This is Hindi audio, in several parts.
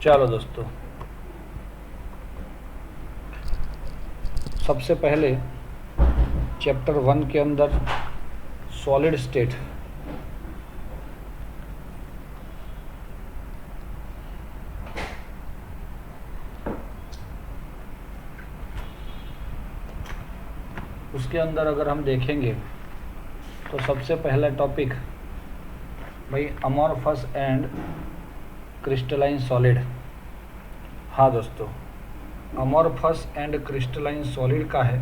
चलो दोस्तों, सबसे पहले चैप्टर 1 के अंदर सॉलिड स्टेट, उसके अंदर अगर हम देखेंगे तो सबसे पहला टॉपिक भाई अमॉर्फस एंड क्रिस्टलाइन सॉलिड। हाँ दोस्तों, अमॉर्फस एंड क्रिस्टलाइन सॉलिड का है,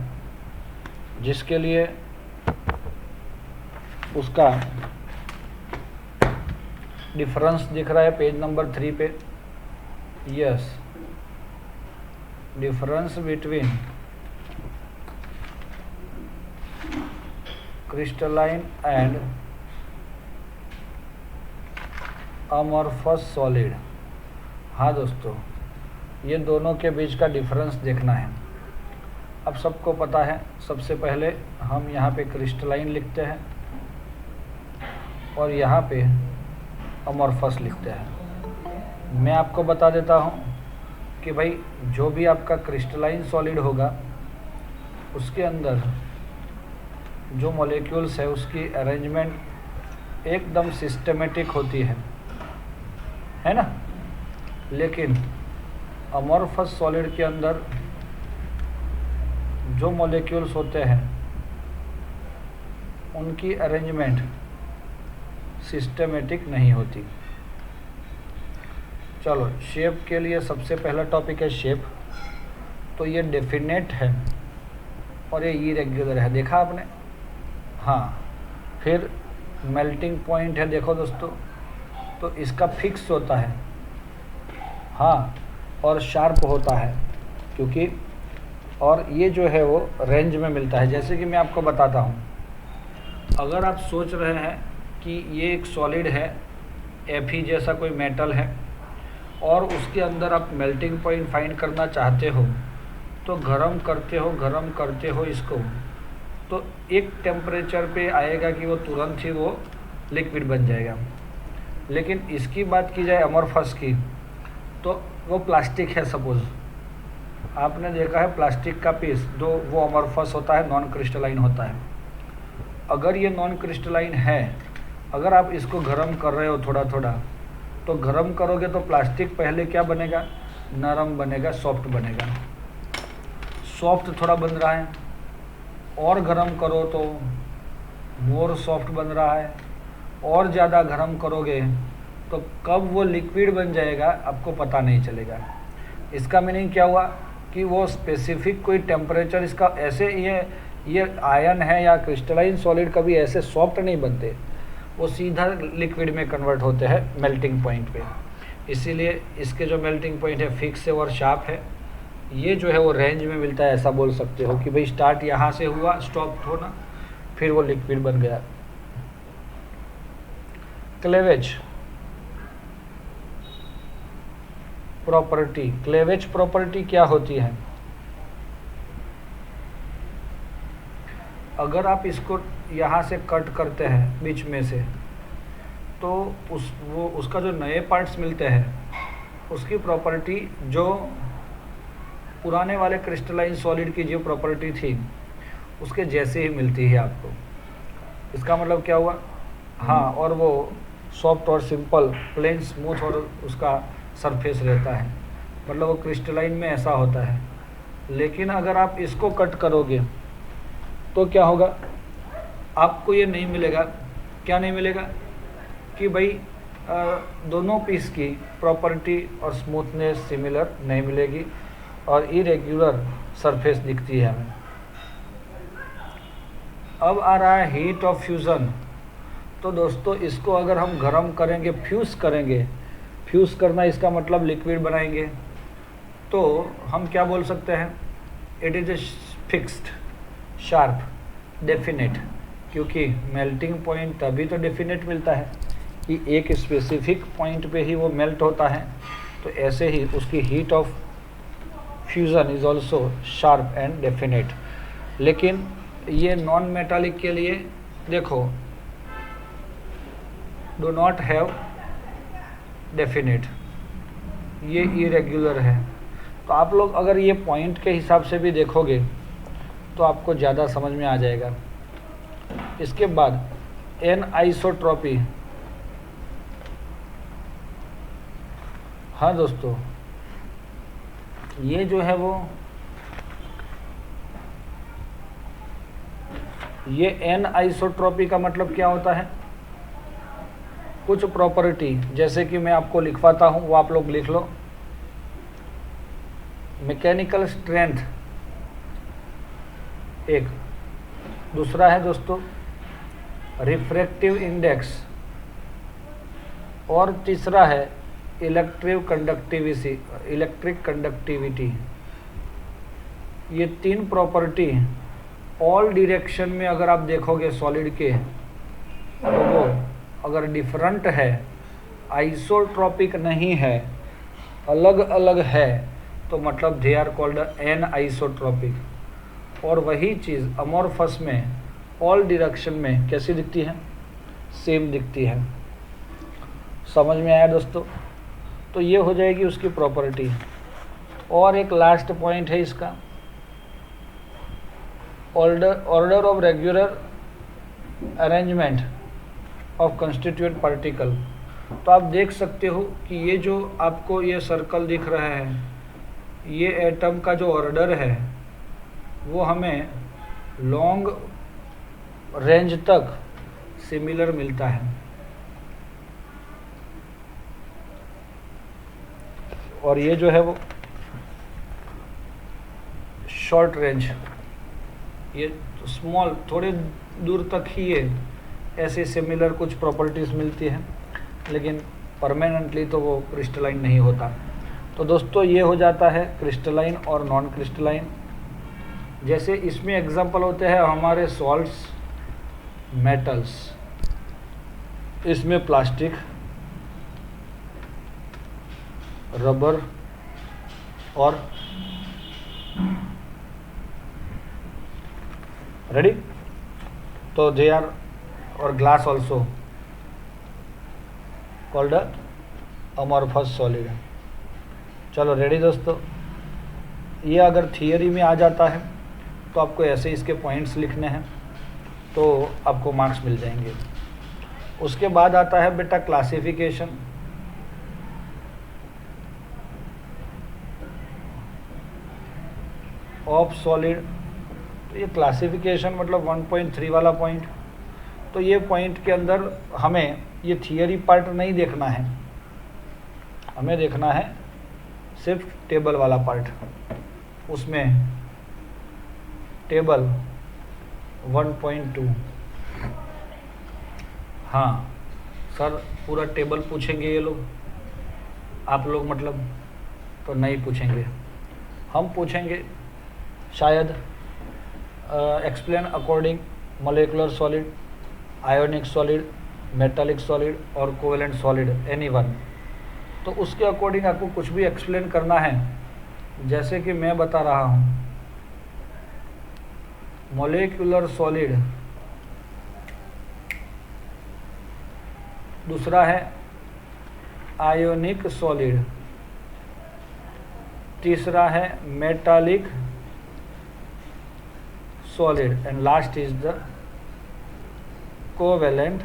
जिसके लिए उसका डिफरेंस दिख रहा है पेज नंबर 3 पे। Yes, difference between crystalline and amorphous solid. हाँ दोस्तों, ये दोनों के बीच का डिफरेंस देखना है। अब सबको पता है, सबसे पहले हम यहाँ पे क्रिस्टलाइन लिखते हैं और यहाँ पे अमॉर्फस लिखते हैं। मैं आपको बता देता हूँ कि भाई जो भी आपका क्रिस्टलाइन सॉलिड होगा उसके अंदर जो मॉलिक्यूल्स है उसकी अरेंजमेंट एकदम सिस्टमेटिक होती है ना। लेकिन अमॉर्फस सॉलिड के अंदर जो मॉलिक्यूल्स होते हैं उनकी अरेंजमेंट सिस्टमेटिक नहीं होती। चलो, शेप के लिए सबसे पहला टॉपिक है शेप। तो ये डेफिनेट है और ये इरेगुलर है, देखा आपने। हाँ, फिर मेल्टिंग पॉइंट है, देखो दोस्तों, तो इसका फिक्स होता है। हाँ, और शार्प होता है, क्योंकि और ये जो है वो रेंज में मिलता है। जैसे कि मैं आपको बताता हूँ, अगर आप सोच रहे हैं कि ये एक सॉलिड है, Fe जैसा कोई मेटल है, और उसके अंदर आप मेल्टिंग पॉइंट फाइंड करना चाहते हो, तो गरम करते हो इसको, तो एक टेम्परेचर पे आएगा कि वो तुरंत ही वो लिक्विड बन जाएगा। लेकिन इसकी बात की जाए अमॉर्फस की, तो वो प्लास्टिक है। सपोज़ आपने देखा है प्लास्टिक का पीस, जो वो अमॉर्फस होता है, नॉन क्रिस्टलाइन होता है। अगर ये नॉन क्रिस्टलाइन है, अगर आप इसको गर्म कर रहे हो थोड़ा थोड़ा, तो गर्म करोगे तो प्लास्टिक पहले क्या बनेगा, नरम बनेगा, सॉफ्ट बनेगा। सॉफ्ट थोड़ा बन रहा है, और गर्म करो तो मोर सॉफ्ट बन रहा है, और ज़्यादा गर्म करोगे तो कब वो लिक्विड बन जाएगा आपको पता नहीं चलेगा। इसका मीनिंग क्या हुआ कि वो स्पेसिफिक कोई टेम्परेचर इसका ऐसे ये आयन है या क्रिस्टलाइन सॉलिड कभी ऐसे सॉफ्ट नहीं बनते, वो सीधा लिक्विड में कन्वर्ट होते हैं मेल्टिंग पॉइंट पे। इसीलिए इसके जो मेल्टिंग पॉइंट है फिक्स है और शार्प है। ये जो है वो रेंज में मिलता है, ऐसा बोल सकते हो कि भाई स्टार्ट यहाँ से हुआ, स्टॉप होना, फिर वो लिक्विड बन गया। क्लेवेज प्रॉपर्टी, क्लेवेज प्रॉपर्टी क्या होती है? अगर आप इसको यहाँ से कट करते हैं बीच में से, तो उसका जो नए पार्ट्स मिलते हैं उसकी प्रॉपर्टी जो पुराने वाले क्रिस्टलाइन सॉलिड की जो प्रॉपर्टी थी उसके जैसे ही मिलती है आपको। इसका मतलब क्या हुआ? हाँ, और वो सॉफ्ट और सिंपल, प्लेन, स्मूथ और उसका सरफेस रहता है, मतलब वो क्रिस्टलाइन में ऐसा होता है। लेकिन अगर आप इसको कट करोगे तो क्या होगा, आपको ये नहीं मिलेगा। क्या नहीं मिलेगा? कि भाई दोनों पीस की प्रॉपर्टी और स्मूथनेस सिमिलर नहीं मिलेगी और इरेग्युलर सरफेस दिखती है हमें। अब आ रहा है हीट ऑफ फ्यूज़न। तो दोस्तों, इसको अगर हम गर्म करेंगे, फ्यूज़ करेंगे, फ्यूज़ करना इसका मतलब लिक्विड बनाएंगे, तो हम क्या बोल सकते हैं? It is a fixed, sharp, definite. क्योंकि मेल्टिंग पॉइंट तभी तो डेफिनेट मिलता है कि एक स्पेसिफिक पॉइंट पे ही वो मेल्ट होता है। तो ऐसे ही उसकी heat of fusion is also sharp and definite. लेकिन ये नॉन मेटालिक के लिए देखो, डू नॉट हैव डेफिनेट, ये इरेग्युलर है। तो आप लोग अगर ये पॉइंट के हिसाब से भी देखोगे तो आपको ज़्यादा समझ में आ जाएगा। इसके बाद एन आइसोट्रॉपी। हाँ दोस्तों, ये जो है वो ये एन आइसोट्रॉपी का मतलब क्या होता है? कुछ प्रॉपर्टी, जैसे कि मैं आपको लिखवाता हूँ वो आप लोग लिख लो। मैकेनिकल स्ट्रेंथ एक, दूसरा है दोस्तों रिफ्रैक्टिव इंडेक्स, और तीसरा है इलेक्ट्रिक कंडक्टिविटी। ये तीन प्रॉपर्टी ऑल डायरेक्शन में अगर आप देखोगे सॉलिड के, तो वो अगर डिफरेंट है, आइसोट्रॉपिक नहीं है, अलग अलग है, तो मतलब they are called anisotropic. और वही चीज़ अमोर्फस में ऑल डायरेक्शन में कैसी दिखती है? सेम दिखती है। समझ में आया दोस्तों? तो ये हो जाएगी उसकी प्रॉपर्टी। और एक लास्ट पॉइंट है इसका, order of regular arrangement of constituent particle. तो आप देख सकते हो कि ये जो आपको ये सर्कल दिख रहा है, ये एटम का जो ऑर्डर है वो हमें लॉन्ग रेंज तक सिमिलर मिलता है, और ये जो है वो शॉर्ट रेंज, ये स्मॉल, थोड़े दूर तक ही ये ऐसे सिमिलर कुछ प्रॉपर्टीज़ मिलती हैं, लेकिन परमानेंटली तो वो क्रिस्टलाइन नहीं होता। तो दोस्तों ये हो जाता है क्रिस्टलाइन और नॉन क्रिस्टलाइन। जैसे इसमें एग्जांपल होते हैं हमारे सॉल्ट्स, मेटल्स, इसमें प्लास्टिक, रबर और रेडी, तो दे आर, और glass also called amorphous solid. चलो रेडी दोस्तों, ये अगर थियरी में आ जाता है तो आपको ऐसे इसके पॉइंट्स लिखने हैं, तो आपको मार्क्स मिल जाएंगे। उसके बाद आता है बेटा क्लासिफिकेशन। Of solid. तो ये क्लासिफिकेशन मतलब 1.3 वाला पॉइंट। तो ये पॉइंट के अंदर हमें ये थियरी पार्ट नहीं देखना है, हमें देखना है सिर्फ टेबल वाला पार्ट। उसमें टेबल 1.2, हाँ सर पूरा टेबल पूछेंगे ये लोग, आप लोग मतलब तो नहीं पूछेंगे, हम पूछेंगे शायद explain according molecular solid, ionic solid, metallic solid और कोवेलेंट सॉलिड, एनी वन। तो उसके अकॉर्डिंग आपको कुछ भी एक्सप्लेन करना है, जैसे कि मैं बता रहा हूँ मोलेकुलर सॉलिड, दूसरा है आयोनिक सॉलिड, तीसरा है metallic solid, and last is the covalent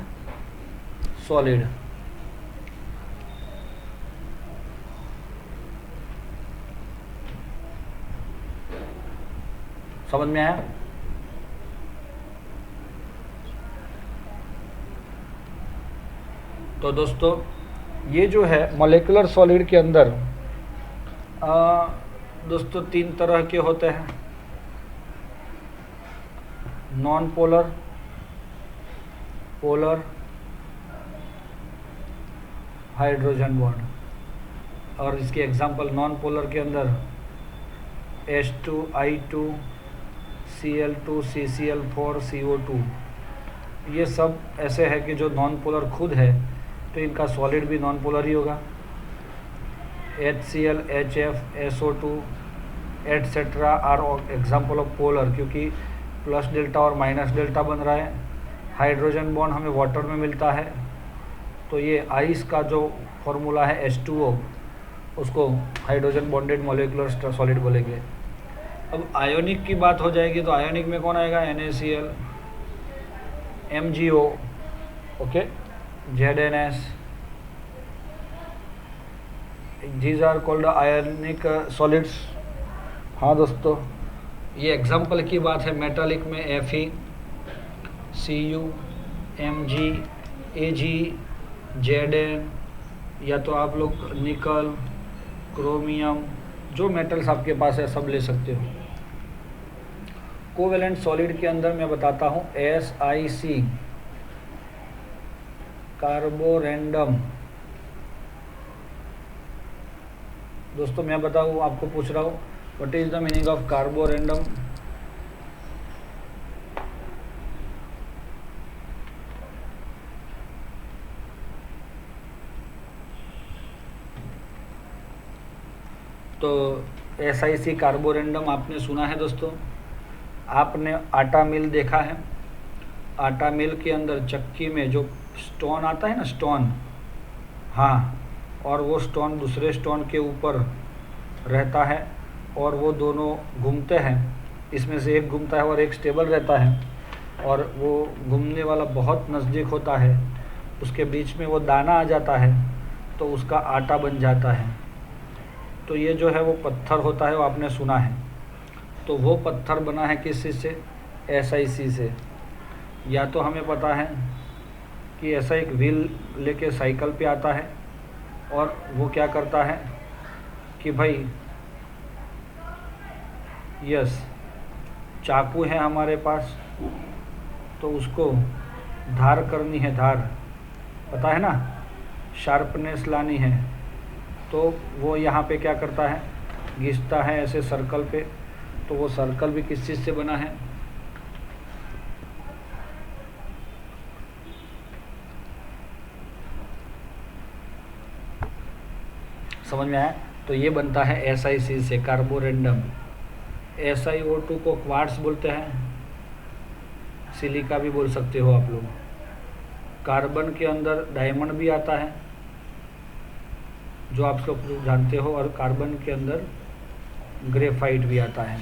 solid. समझ में आया? तो दोस्तों ये जो है मोलेकुलर सॉलिड के अंदर दोस्तों 3 तरह के होते हैं, non polar, polar, hydrogen bond. और इसके एग्जांपल नॉन पोलर के अंदर H2I2, Cl2, CCl4, CO2, ये सब ऐसे है कि जो नॉन पोलर खुद है तो इनका सॉलिड भी नॉन पोलर ही होगा। HCl, HF, SO2 etcetera are example of polar, क्योंकि प्लस डेल्टा और माइनस डेल्टा बन रहा है। हाइड्रोजन बॉन्ड हमें वाटर में मिलता है, तो ये आइस का जो फॉर्मूला है H2O, उसको हाइड्रोजन बॉन्डेड मॉलिक्यूलर सॉलिड बोलेंगे। अब आयोनिक की बात हो जाएगी तो आयोनिक में कौन आएगा, NaCl, MgO, okay, ZnS, these are called ionic solids. हाँ दोस्तों, ये एग्जाम्पल की बात है। मेटालिक में Fe, Cu, Mg, Ag, Zn, या तो आप लोग निकल, क्रोमियम, जो मेटल्स आपके पास है सब ले सकते हो। कोवेलेंट सॉलिड के अंदर मैं बताता हूँ SiC, कार्बोरेंडम। दोस्तों मैं बताऊँ, आपको पूछ रहा हूँ, what is the meaning of Carborundum? तो SiC कार्बोरेंडम आपने सुना है दोस्तों। आपने आटा मिल देखा है, आटा मिल के अंदर चक्की में जो स्टोन आता है ना, स्टोन, हाँ, और वो स्टोन दूसरे स्टोन के ऊपर रहता है और वो दोनों घूमते हैं। इसमें से एक घूमता है और एक स्टेबल रहता है, और वो घूमने वाला बहुत नज़दीक होता है, उसके बीच में वो दाना आ जाता है तो उसका आटा बन जाता है। तो ये जो है वो पत्थर होता है, वो आपने सुना है। तो वो पत्थर बना है किस चीज़ से? SiC से। या तो हमें पता है कि ऐसा एक व्हील लेके साइकिल पे आता है और वो क्या करता है कि भाई यस, चाकू है हमारे पास तो उसको धार करनी है, धार पता है ना, शार्पनेस लानी है, तो वो यहाँ पे क्या करता है, घिसता है ऐसे सर्कल पे। तो वो सर्कल भी किस चीज़ से बना है? समझ में आया? तो ये बनता है SiC से, कार्बोरेंडम। SiO2 को क्वार्ट्स बोलते हैं, सिलिका भी बोल सकते हो आप लोग। कार्बन के अंदर डायमंड भी आता है, जो आप लोग जानते हो, और कार्बन के अंदर ग्रेफाइट भी आता है।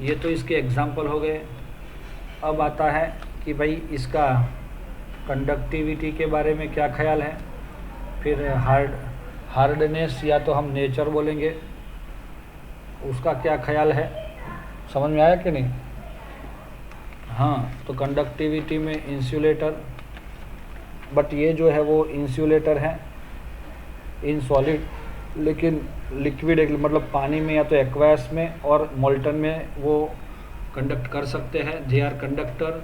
ये तो इसके एग्जाम्पल हो गए। अब आता है कि भाई इसका कंडक्टिविटी के बारे में क्या ख्याल है। फिर हार्डनेस, या तो हम नेचर बोलेंगे, उसका क्या ख्याल है? समझ में आया कि नहीं? हाँ, तो कंडक्टिविटी में इंसुलेटर, बट ये जो है वो इंसुलेटर है इन सॉलिड, लेकिन लिक्विड मतलब पानी में या तो एक्वायस में और मोल्टन में वो कंडक्ट कर सकते हैं, दे आर कंडक्टर।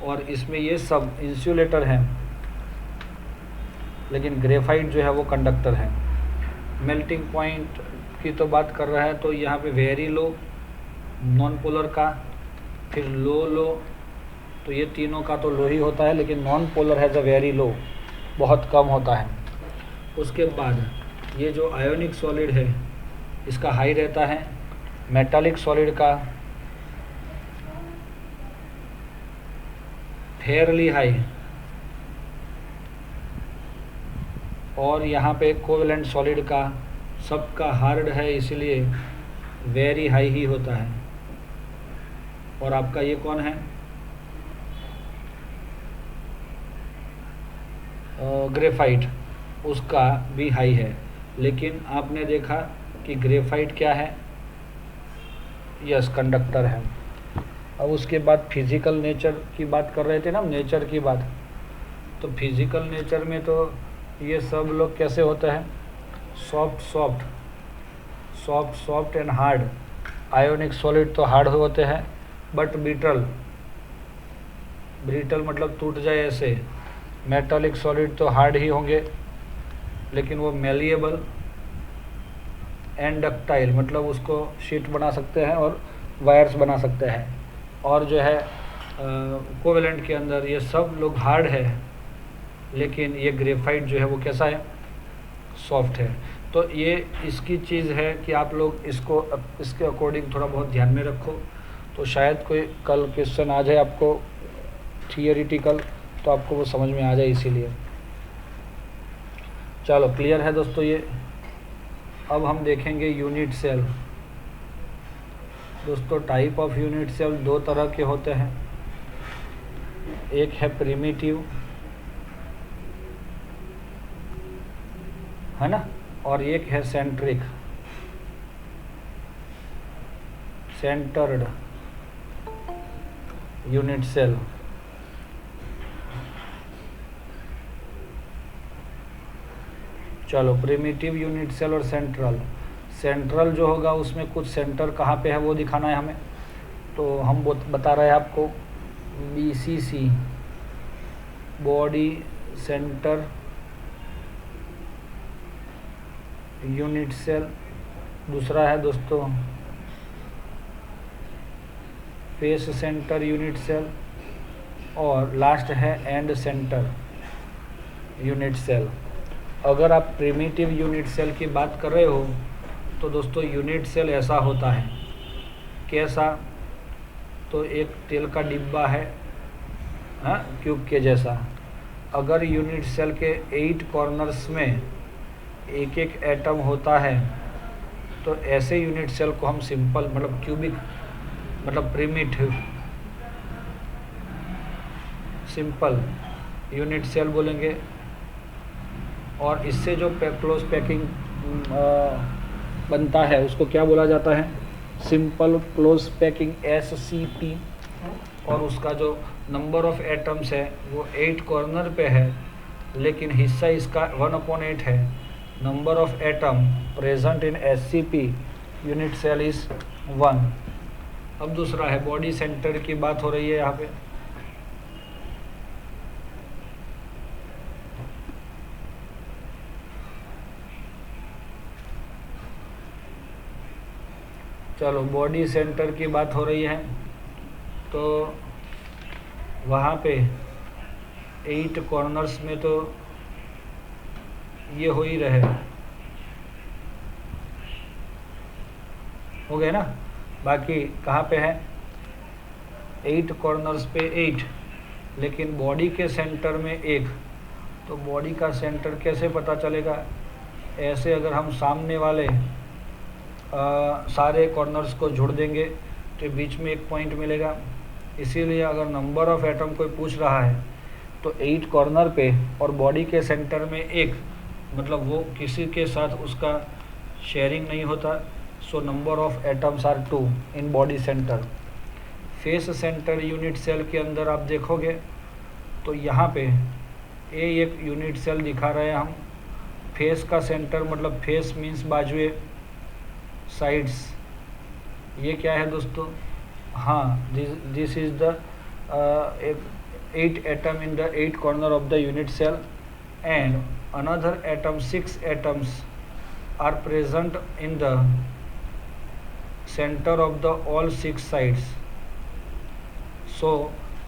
और इसमें ये सब इंसुलेटर हैं, लेकिन ग्रेफाइट जो है वो कंडक्टर है। मेल्टिंग पॉइंट की तो बात कर रहा है, तो यहाँ पे वेरी लो नॉन पोलर का, फिर लो, तो ये तीनों का तो लो ही होता है, लेकिन non polar has a very low, बहुत कम होता है। उसके बाद ये जो आयोनिक सॉलिड है इसका हाई रहता है, मेटालिक सॉलिड का फेयरली हाई, और यहाँ पे कोवेलेंट सॉलिड का सबका हार्ड है, इसलिए वेरी हाई ही होता है। और आपका ये कौन है? ग्रेफाइट, उसका भी हाई है। लेकिन आपने देखा कि ग्रेफाइट क्या है? यस, कंडक्टर है। अब उसके बाद फिज़िकल नेचर की बात कर रहे थे ना हम, नेचर की बात। तो फिज़िकल नेचर में तो ये सब लोग कैसे होते हैं? Soft and hard. Ionic solid तो हार्ड होते हैं, बट ब्रिटल मतलब टूट जाए ऐसे। मेटालिक सॉलिड तो हार्ड ही होंगे, लेकिन वो मेलिएबल एंड डक्टाइल, मतलब उसको शीट बना सकते हैं और वायर्स बना सकते हैं। और जो है कोवेलेंट के अंदर ये सब लोग हार्ड है, लेकिन ये ग्रेफाइट जो है वो कैसा है? सॉफ्ट है। तो ये इसकी चीज़ है कि आप लोग इसको इसके अकॉर्डिंग थोड़ा बहुत ध्यान में रखो, तो शायद कोई कल क्वेश्चन आ जाए आपको थियरिटिकल, तो आपको वो समझ में आ जाए। इसीलिए चलो, क्लियर है दोस्तों ये। अब हम देखेंगे यूनिट सेल। दोस्तों टाइप ऑफ यूनिट सेल दो तरह के होते हैं, एक है प्रिमिटिव, है ना, और एक है सेंट्रिक, सेंटर्ड यूनिट सेल। चलो प्रिमिटिव यूनिट सेल और सेंट्रल। सेंट्रल जो होगा उसमें कुछ सेंटर कहाँ पे है वो दिखाना है हमें, तो हम बता रहे हैं आपको BCC, body centre unit cell. दूसरा है दोस्तों फेस सेंटर यूनिट सेल, और लास्ट है एंड सेंटर यूनिट सेल। अगर आप प्रिमिटिव यूनिट सेल की बात कर रहे हो तो दोस्तों यूनिट सेल ऐसा होता है, कैसा, तो एक तेल का डिब्बा है, हाँ, क्यूब के जैसा। अगर यूनिट सेल के 8 कॉर्नर्स में एक एक एटम होता है तो ऐसे यूनिट सेल को हम सिंपल मतलब क्यूबिक मतलब प्रिमिटिव सिंपल यूनिट सेल बोलेंगे। और इससे जो क्लोज पैकिंग बनता है उसको क्या बोला जाता है, सिंपल क्लोज पैकिंग SCP। और उसका जो नंबर ऑफ एटम्स है वो 8 कॉर्नर पे है, लेकिन हिस्सा इसका 1/8 है। Number of atom present in SCP unit cell is 1। अब दूसरा है बॉडी सेंटर की बात हो रही है यहाँ पे। चलो बॉडी सेंटर की बात हो रही है तो वहाँ पे 8 कॉर्नर्स में तो ये हो ही रहे, हो गए ना। बाकी कहाँ पे है 8 कॉर्नर्स पे 8, लेकिन बॉडी के सेंटर में 1। तो बॉडी का सेंटर कैसे पता चलेगा, ऐसे अगर हम सामने वाले सारे कॉर्नर्स को जोड़ देंगे तो बीच में एक पॉइंट मिलेगा। इसीलिए अगर नंबर ऑफ एटम कोई पूछ रहा है तो 8 कॉर्नर पे और बॉडी के सेंटर में 1, मतलब वो किसी के साथ उसका शेयरिंग नहीं होता। So number of atoms are 2 in body centre. Face centre unit cell के अंदर आप देखोगे तो यहाँ पे एक यूनिट सेल दिखा रहे हैं हम। फेस का सेंटर मतलब फेस मीन्स बाजुए, साइड्स। ये क्या है दोस्तों, हाँ, this is the 8 atom in the 8 corner of the unit cell and another atom 6 atoms are present in the center of the all 6 sides. So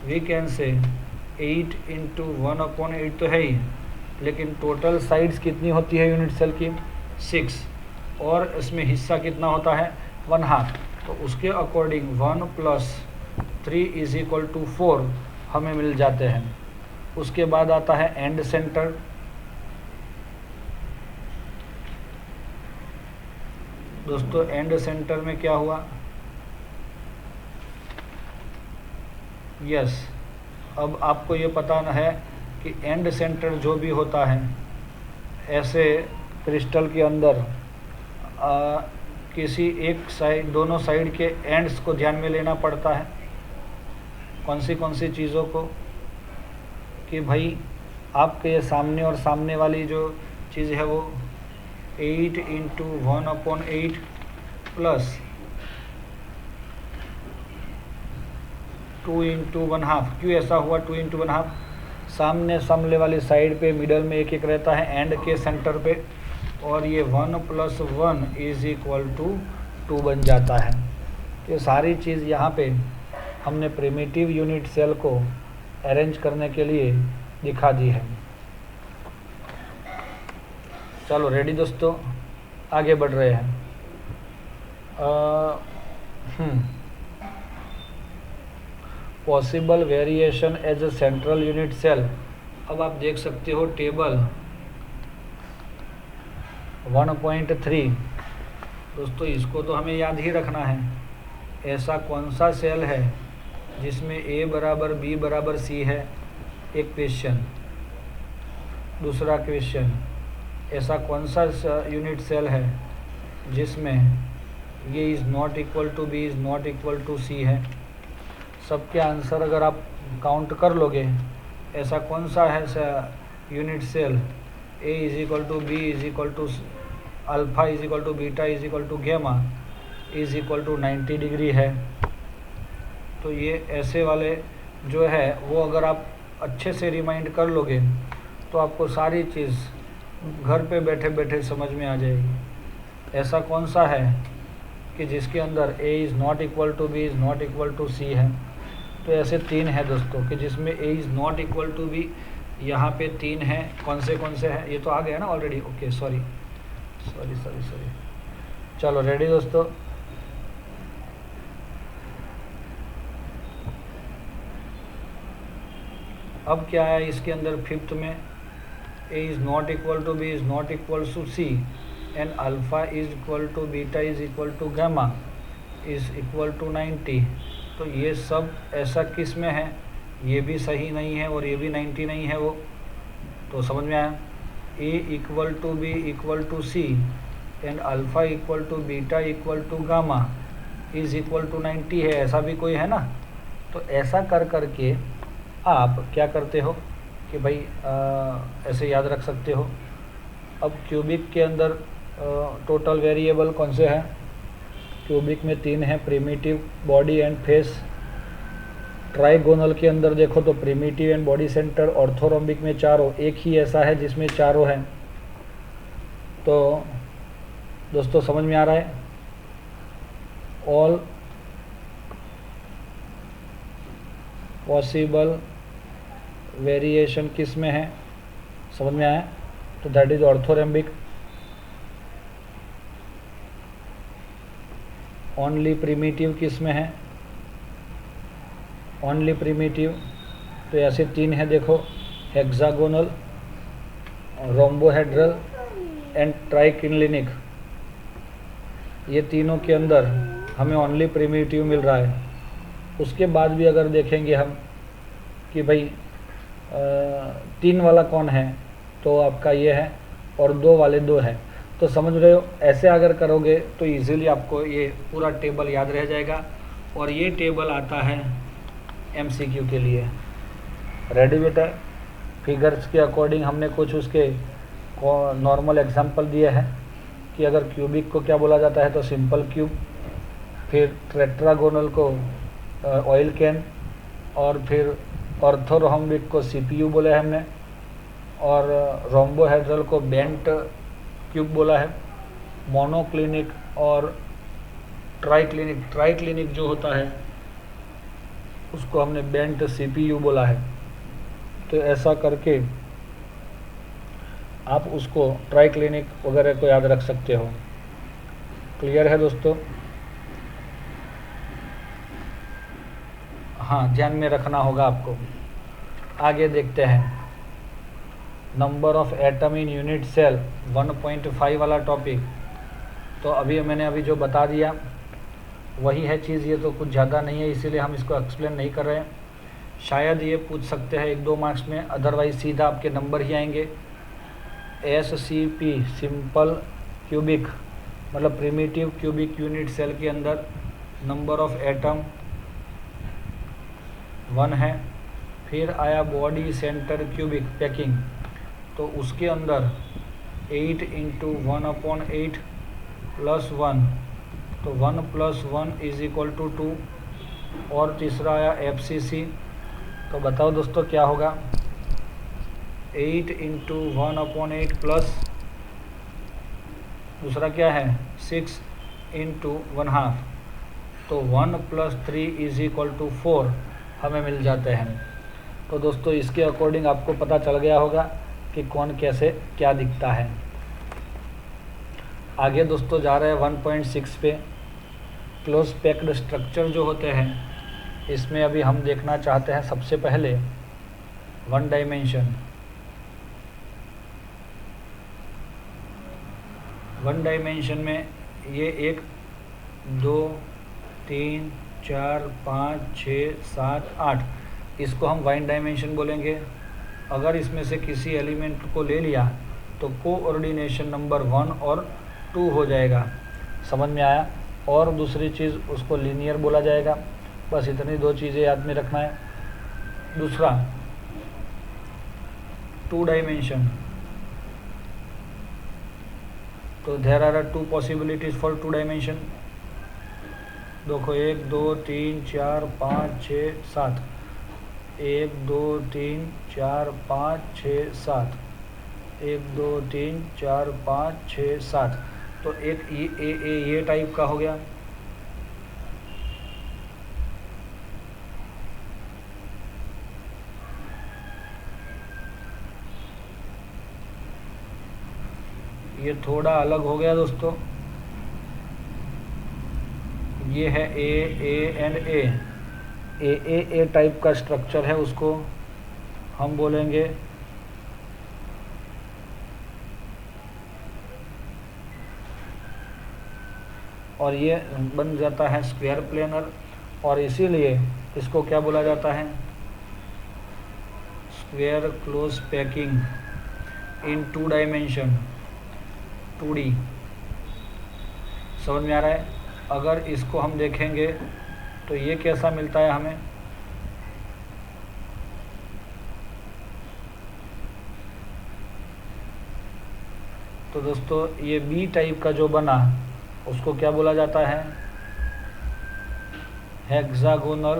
we can say 8 into 1/8 तो है ही, लेकिन टोटल साइड्स कितनी होती है यूनिट सेल की 6, और इसमें हिस्सा कितना होता है 1/2। तो उसके अकॉर्डिंग 1 + 3 = 4 हमें मिल जाते हैं। उसके बाद आता है एंड सेंटर। दोस्तों एंड सेंटर में क्या हुआ, यस, अब आपको ये पता है कि एंड सेंटर जो भी होता है ऐसे क्रिस्टल के अंदर किसी एक साइड, दोनों साइड के एंड्स को ध्यान में लेना पड़ता है। कौन सी चीज़ों को, कि भाई आपके ये सामने और सामने वाली जो चीज़ है वो 8 × 1/8 प्लस 2 × 1/2। क्यों ऐसा हुआ 2 × 1/2, सामने सामने वाली साइड पे मिडल में एक रहता है एंड के सेंटर पे, और ये 1 + 1 = 2 बन जाता है। ये सारी चीज़ यहाँ पे हमने प्रिमिटिव यूनिट सेल को अरेंज करने के लिए दिखा दी है। चलो रेडी दोस्तों, आगे बढ़ रहे हैं। Possible variation as a central unit cell. अब आप देख सकते हो टेबल 1.3 दोस्तों इसको तो हमें याद ही रखना है। ऐसा कौन सा सेल है जिसमें A बराबर B बराबर C है, एक क्वेश्चन। दूसरा क्वेश्चन, ऐसा कौन सा यूनिट सेल है जिसमें ये is not equal to B is not equal to C है। सबके आंसर अगर आप काउंट कर लोगे, ऐसा कौन सा है unit cell A is equal to B is equal to alpha is equal to beta is equal to gamma is equal to 90 degree है। तो ये ऐसे वाले जो है वो अगर आप अच्छे से रिमाइंड कर लोगे तो आपको सारी चीज़ घर पे बैठे बैठे समझ में आ जाएगी। ऐसा कौन सा है कि जिसके अंदर A is not equal to B is not equal to C है। तो ऐसे 3 है दोस्तों कि जिसमें A is not equal to B, यहाँ पे 3 हैं। कौन से हैं? ये तो आ गया ना ऑलरेडी। Okay, sorry. चलो रेडी दोस्तों। अब क्या है इसके अंदर फिफ्थ में, A is not equal to B is not equal to C and alpha is equal to beta is equal to gamma is equal to 90। तो ये सब ऐसा किस में है? ये भी सही नहीं है और ये भी 90 नहीं है वो। तो समझ में आया? A equal to B equal to C and alpha equal to beta equal to gamma is equal to 90 है। ऐसा भी कोई है ना? तो ऐसा कर करके आप क्या करते हो कि भाई ऐसे याद रख सकते हो। अब क्यूबिक के अंदर टोटल वेरिएबल कौन से हैं? क्यूबिक में 3 हैं, primitive, body and face. Trigonal के अंदर देखो तो primitive and body centre. Orthorhombic में 4, एक ही ऐसा है जिसमें 4 हैं। तो दोस्तों समझ में आ रहा है? ऑल पॉसिबल वेरिएशन किस में है? समझ में आया? तो that is orthorhombic. Only primitive किस में है? Only primitive. तो ऐसे 3 है देखो, हेक्सागोनल, रोम्बोहेड्रल एंड ट्राइक्लिनिक। ये तीनों के अंदर हमें ओनली प्रिमिटिव मिल रहा है। उसके बाद भी अगर देखेंगे हम कि भाई 3 वाला कौन है, तो आपका ये है और 2 वाले 2 है। तो समझ रहे हो? ऐसे अगर करोगे तो इजीली आपको ये पूरा टेबल याद रह जाएगा। और ये टेबल आता है MCQ के लिए। रेडी बेटा? फिगर्स के अकॉर्डिंग हमने कुछ उसके नॉर्मल एग्जांपल दिए हैं कि अगर क्यूबिक को क्या बोला जाता है तो सिंपल क्यूब, फिर टेट्रागोनल को ऑयल कैन, और फिर ऑर्थोरोम्बिक को CPU बोला है हमने, और रोम्बोहेड्रल को बेंट क्यूब बोला है। मोनोक्लिनिक और ट्राइक्लिनिक जो होता है उसको हमने बेंट CPU बोला है। तो ऐसा करके आप उसको ट्राइक्लिनिक वगैरह को याद रख सकते हो। क्लियर है दोस्तों? हाँ, ध्यान में रखना होगा आपको। आगे देखते हैं, number of atom in unit cell 1.5 वाला टॉपिक। तो मैंने जो बता दिया वही है चीज़। ये तो कुछ ज़्यादा नहीं है, इसीलिए हम इसको एक्सप्लेन नहीं कर रहे हैं। शायद ये पूछ सकते हैं 1-2 मार्क्स में, अदरवाइज सीधा आपके नंबर ही आएंगे। SCP सिंपल क्यूबिक मतलब प्रिमिटिव क्यूबिक यूनिट सेल के अंदर नंबर ऑफ एटम 1 है। फिर आया बॉडी सेंटर क्यूबिक पैकिंग, तो उसके अंदर 8 × 1/8 + 1, तो 1 + 1 = 2। और तीसरा आया FCC, तो बताओ दोस्तों क्या होगा? 8 × 1/8 प्लस दूसरा क्या है 6 × 1/2, तो 1 + 3 = 4 हमें मिल जाते हैं। तो दोस्तों इसके अकॉर्डिंग आपको पता चल गया होगा कि कौन कैसे क्या दिखता है। आगे दोस्तों जा रहे हैं 1.6 पे। क्लोज पैक्ड स्ट्रक्चर जो होते हैं, इसमें अभी हम देखना चाहते हैं सबसे पहले 1 डायमेंशन। 1 डायमेंशन में ये 1 2 3 4 5 6 7 8, इसको हम वाइन डायमेंशन बोलेंगे। अगर इसमें से किसी एलिमेंट को ले लिया तो कोऑर्डिनेशन नंबर 1 और 2 हो जाएगा। समझ में आया? और दूसरी चीज़ उसको लीनियर बोला जाएगा। बस इतनी 2 चीज़ें याद में रखना है। दूसरा 2 डायमेंशन, तो there are 2 possibilities for 2 dimension. देखो 1 2 3 4 5 6 7, 1 2 3 4 5 6 7, 1 2 3 4 5 6 7। तो एक ये टाइप का हो गया। ये थोड़ा अलग हो गया दोस्तों। ये है ए एंड ए टाइप का स्ट्रक्चर है, उसको हम बोलेंगे और ये बन जाता है स्क्वायर प्लेनर, और इसीलिए इसको क्या बोला जाता है? Square close packing in 2 dimension, 2D। समझ में आ रहा है? अगर इसको हम देखेंगे तो ये कैसा मिलता है हमें? तो दोस्तों ये बी टाइप का जो बना उसको क्या बोला जाता है? Hexagonal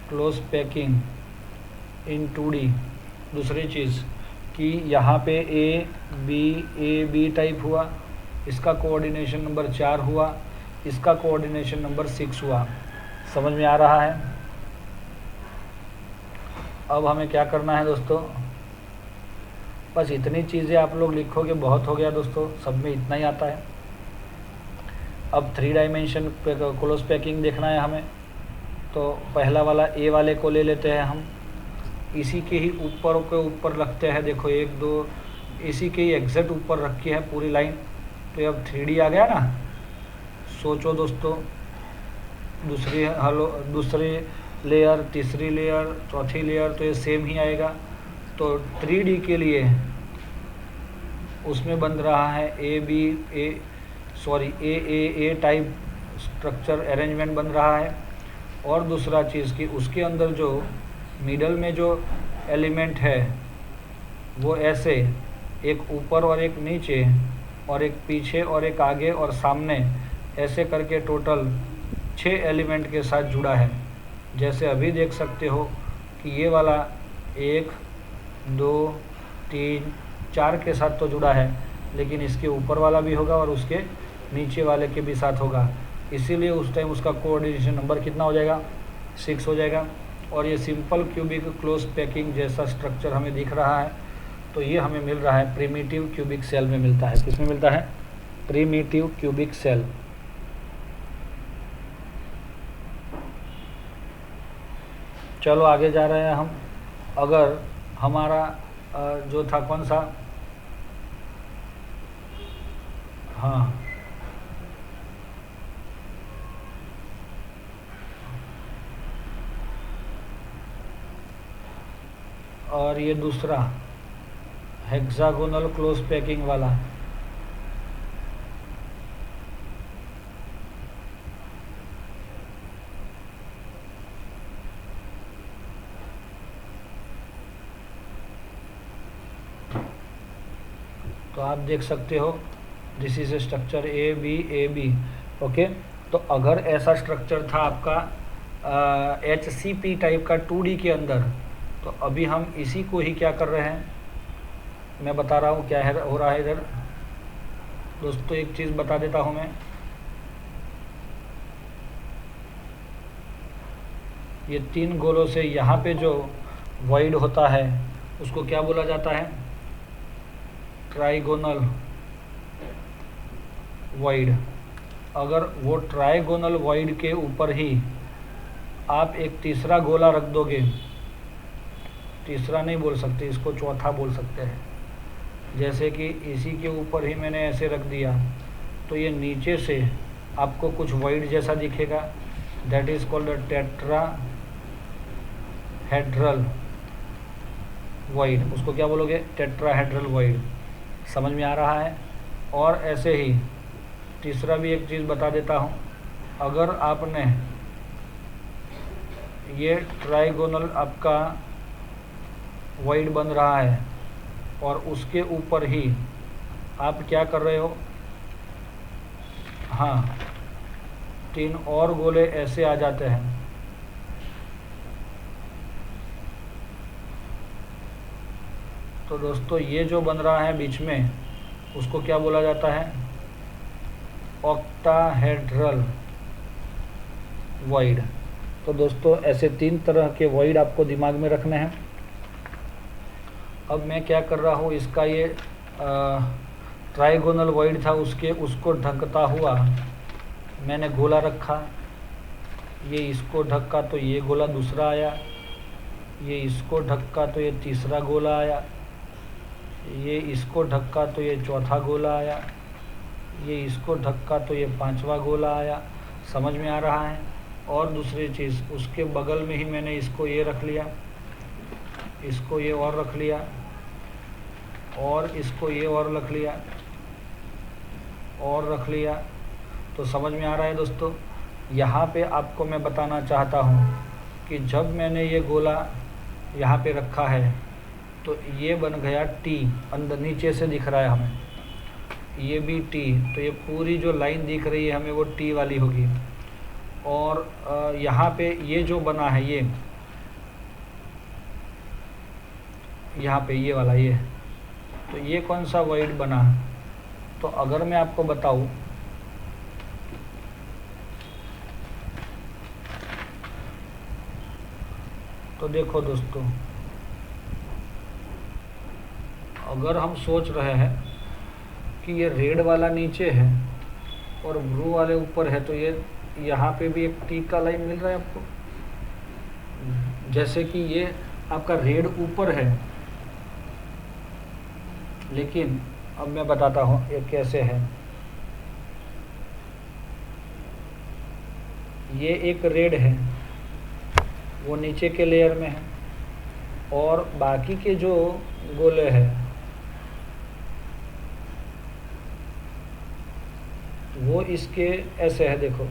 close packing in 2D। दूसरी चीज़ कि यहाँ पे ए बी टाइप हुआ, इसका कोऑर्डिनेशन नंबर 4 हुआ, इसका कोऑर्डिनेशन नंबर 6 हुआ। समझ में आ रहा है? अब हमें क्या करना है दोस्तों? बस इतनी चीज़ें आप लोग लिखोगे बहुत हो गया दोस्तों, सब में इतना ही आता है। अब 3 डायमेंशन क्लोज पैकिंग देखना है हमें, तो पहला वाला ए वाले को ले लेते हैं हम, इसी के ही ऊपर के ऊपर रखते हैं। देखो 1 2, इसी के ही एग्जैक्ट ऊपर रखी है पूरी लाइन। तो अब 3D आ गया ना। सोचो दोस्तों, दूसरी लेयर, तीसरी लेयर, चौथी लेयर, तो ये सेम ही आएगा। तो 3D के लिए उसमें बन रहा है ए टाइप स्ट्रक्चर अरेंजमेंट बन रहा है। और दूसरा चीज़ कि उसके अंदर जो मिडल में जो एलिमेंट है वो ऐसे एक ऊपर और एक नीचे और एक पीछे और एक आगे और सामने, ऐसे करके टोटल 6 एलिमेंट के साथ जुड़ा है। जैसे अभी देख सकते हो कि ये वाला 1 2 3 4 के साथ तो जुड़ा है, लेकिन इसके ऊपर वाला भी होगा और उसके नीचे वाले के भी साथ होगा। इसीलिए उस टाइम उसका कोऑर्डिनेशन नंबर कितना हो जाएगा? 6 हो जाएगा। और ये सिंपल क्यूबिक क्लोज पैकिंग जैसा स्ट्रक्चर हमें दिख रहा है, तो ये हमें मिल रहा है प्रिमिटिव क्यूबिक सेल में मिलता है। किस में मिलता है? Primitive cubic cell. चलो आगे जा रहे हैं हम। अगर हमारा जो था कौन सा, हाँ, और ये दूसरा हेक्सागोनल क्लोज पैकिंग वाला, तो आप देख सकते हो this is a structure A B. Okay, तो अगर ऐसा स्ट्रक्चर था आपका HCP टाइप का 2D के अंदर, तो अभी हम इसी को ही क्या कर रहे हैं, मैं बता रहा हूँ क्या है हो रहा है इधर। दोस्तों एक चीज़ बता देता हूँ मैं, ये 3 गोलों से यहाँ पे जो वॉइड होता है उसको क्या बोला जाता है? Trigonal void. अगर वो ट्राइगोनल वॉइड के ऊपर ही आप एक तीसरा गोला रख दोगे, तीसरा नहीं बोल सकते, इसको चौथा बोल सकते हैं। जैसे कि इसी के ऊपर ही मैंने ऐसे रख दिया, तो ये नीचे से आपको कुछ वॉइड जैसा दिखेगा, that is called the tetrahedral void. उसको क्या बोलोगे? Tetrahedral void. समझ में आ रहा है? और ऐसे ही तीसरा भी एक चीज़ बता देता हूँ, अगर आपने ये ट्राइगोनल आपका वॉइड बन रहा है और उसके ऊपर ही आप क्या कर रहे हो, हाँ, 3 और गोले ऐसे आ जाते हैं, तो दोस्तों ये जो बन रहा है बीच में उसको क्या बोला जाता है? Octahedral void. तो दोस्तों ऐसे 3 तरह के वॉइड आपको दिमाग में रखने हैं। अब मैं क्या कर रहा हूँ, इसका ये ट्राइगोनल वॉइड था, उसको ढकता हुआ मैंने गोला रखा, ये इसको ढका तो ये गोला दूसरा आया, ये इसको ढका तो ये तीसरा गोला आया, ये इसको ढका तो ये चौथा गोला आया, ये इसको ढका तो ये 5वां गोला आया। समझ में आ रहा है? और दूसरी चीज़, उसके बगल में ही मैंने इसको ये रख लिया, इसको ये और रख लिया, और इसको ये और रख लिया, और रख लिया। तो समझ में आ रहा है दोस्तों? यहाँ पे आपको मैं बताना चाहता हूँ कि जब मैंने ये गोला यहाँ पे रखा है तो ये बन गया टी, अंदर नीचे से दिख रहा है हमें, ये भी टी, तो ये पूरी जो लाइन दिख रही है हमें वो टी वाली होगी। और यहाँ पे ये जो बना है ये, यहाँ पे ये वाला ये, तो ये कौन सा वॉइड बना? तो अगर मैं आपको बताऊँ, तो देखो दोस्तों, अगर हम सोच रहे हैं कि ये रेड वाला नीचे है और ब्लू वाले ऊपर है, तो ये यहाँ पे भी एक टी का लाइन मिल रहा है आपको, जैसे कि ये आपका रेड ऊपर है, लेकिन अब मैं बताता हूँ ये कैसे है। ये एक रेड है, वो नीचे के लेयर में है, और बाकी के जो गोले हैं वो इसके ऐसे है, देखो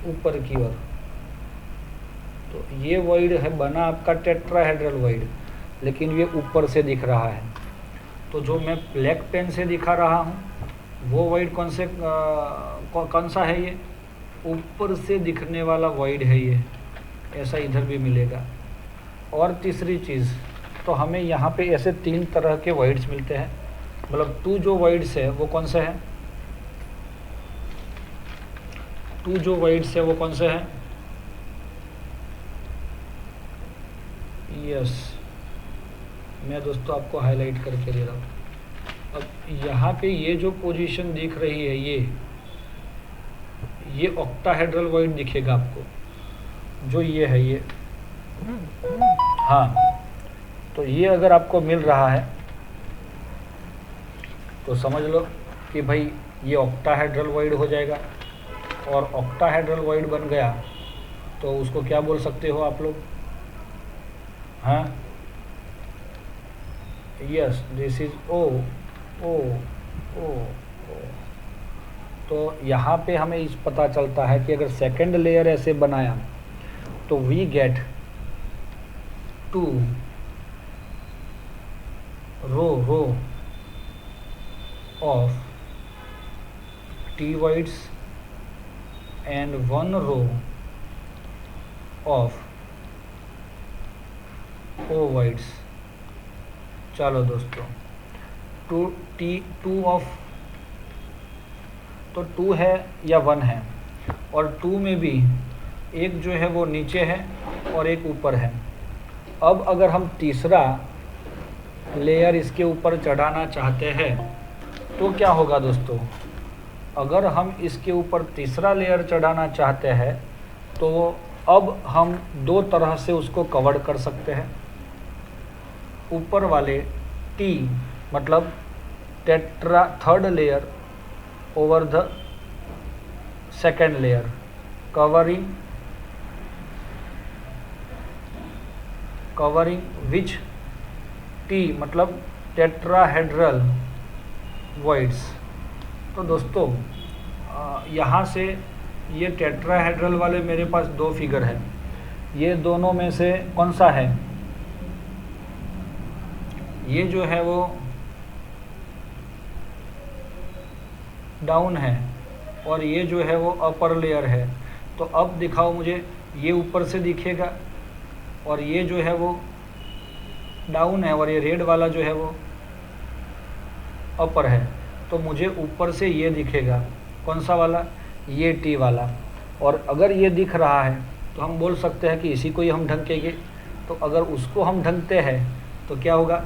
ऊपर की ओर। तो ये वॉइड है बना आपका टेट्राहेड्रल वॉइड, लेकिन ये ऊपर से दिख रहा है। तो जो मैं ब्लैक पेन से दिखा रहा हूँ वो वॉइड कौन सा है? ये ऊपर से दिखने वाला वॉइड है ये, ऐसा इधर भी मिलेगा। और तीसरी चीज़, तो हमें यहाँ पे ऐसे 3 तरह के वॉइड्स मिलते हैं, मतलब 2 जो वॉइड्स है वो कौन से हैं? 2 जो वॉइड्स है वो कौन से हैं? यस, मैं दोस्तों आपको हाईलाइट करके दे रहा हूँ। अब यहाँ पे ये जो पोजीशन दिख रही है ये ऑक्टाहेड्रल वॉइड दिखेगा आपको, जो ये है ये, हाँ, तो ये अगर आपको मिल रहा है तो समझ लो कि भाई ये ऑक्टाहेड्रल वॉइड हो जाएगा। और ऑक्टाहेड्रल वॉइड बन गया तो उसको क्या बोल सकते हो आप लोग? हाँ, यस, दिस इज ओ ओ ओ ओ। तो यहाँ पे हमें इस पता चलता है कि अगर सेकंड लेयर ऐसे बनाया तो we get 2 row of T voids and 1 row of O voids। चलो दोस्तों, 2 ऑफ, तो 2 है या 1 है, और 2 में भी एक जो है वो नीचे है और एक ऊपर है। अब अगर हम तीसरा लेयर इसके ऊपर चढ़ाना चाहते हैं तो क्या होगा दोस्तों? अगर हम इसके ऊपर तीसरा लेयर चढ़ाना चाहते हैं तो अब हम 2 तरह से उसको कवर कर सकते हैं। ऊपर वाले टी मतलब third layer over the second layer covering which T मतलब टेट्राहेड्रल वॉइड्स। तो दोस्तों यहाँ से ये टेट्राहेड्रल वाले मेरे पास दो फिगर है, ये दोनों में से कौन सा है? ये जो है वो डाउन है और ये जो है वो अपर लेयर है। तो अब दिखाओ मुझे, ये ऊपर से दिखेगा और ये जो है वो डाउन है और ये रेड वाला जो है वो अपर है। तो मुझे ऊपर से ये दिखेगा, कौन सा वाला? ये टी वाला। और अगर ये दिख रहा है तो हम बोल सकते हैं कि इसी को ही हम ढकेंगे। तो अगर उसको हम ढकते हैं तो क्या होगा?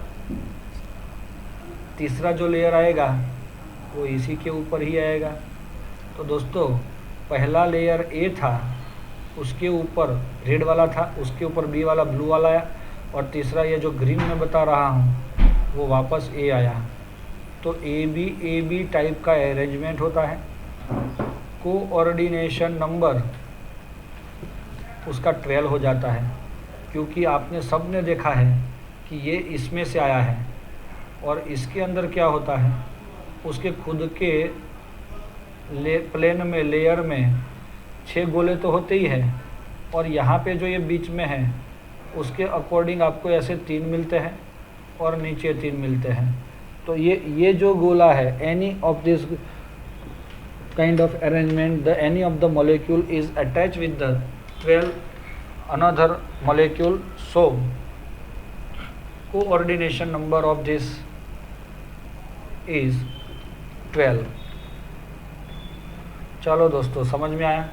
तीसरा जो लेयर आएगा वो इसी के ऊपर ही आएगा। तो दोस्तों पहला लेयर ए था, उसके ऊपर रेड वाला था, उसके ऊपर बी वाला ब्लू वाला आया, और तीसरा ये जो ग्रीन में बता रहा हूँ वो वापस ए आया। तो ए बी टाइप का अरेंजमेंट होता है। कोऑर्डिनेशन नंबर उसका 12 हो जाता है, क्योंकि आपने सब ने देखा है कि ये इसमें से आया है और इसके अंदर क्या होता है, उसके खुद के प्लेन में लेयर में 6 गोले तो होते ही हैं, और यहाँ पे जो ये बीच में है उसके अकॉर्डिंग आपको ऐसे 3 मिलते हैं और नीचे 3 मिलते हैं। तो ये जो गोला है, any of this kind of arrangement, the any of the molecule is attached with the 12 another molecule, so coordination number of this is 12। चलो दोस्तों समझ में आया?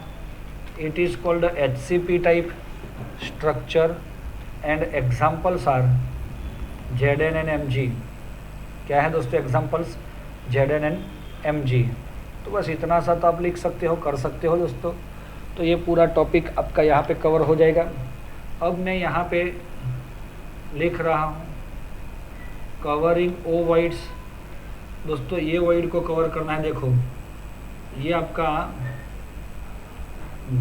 It is called HCP type structure and examples are Zn and Mg। क्या है दोस्तों एग्जाम्पल्स? Zn and Mg। तो बस इतना सा तो आप लिख सकते हो, कर सकते हो दोस्तों। तो ये पूरा टॉपिक आपका यहाँ पे कवर हो जाएगा। अब मैं यहाँ पे लिख रहा हूँ कवरिंग ओवॉइड्स। दोस्तों ये वॉइड को कवर करना है। देखो ये आपका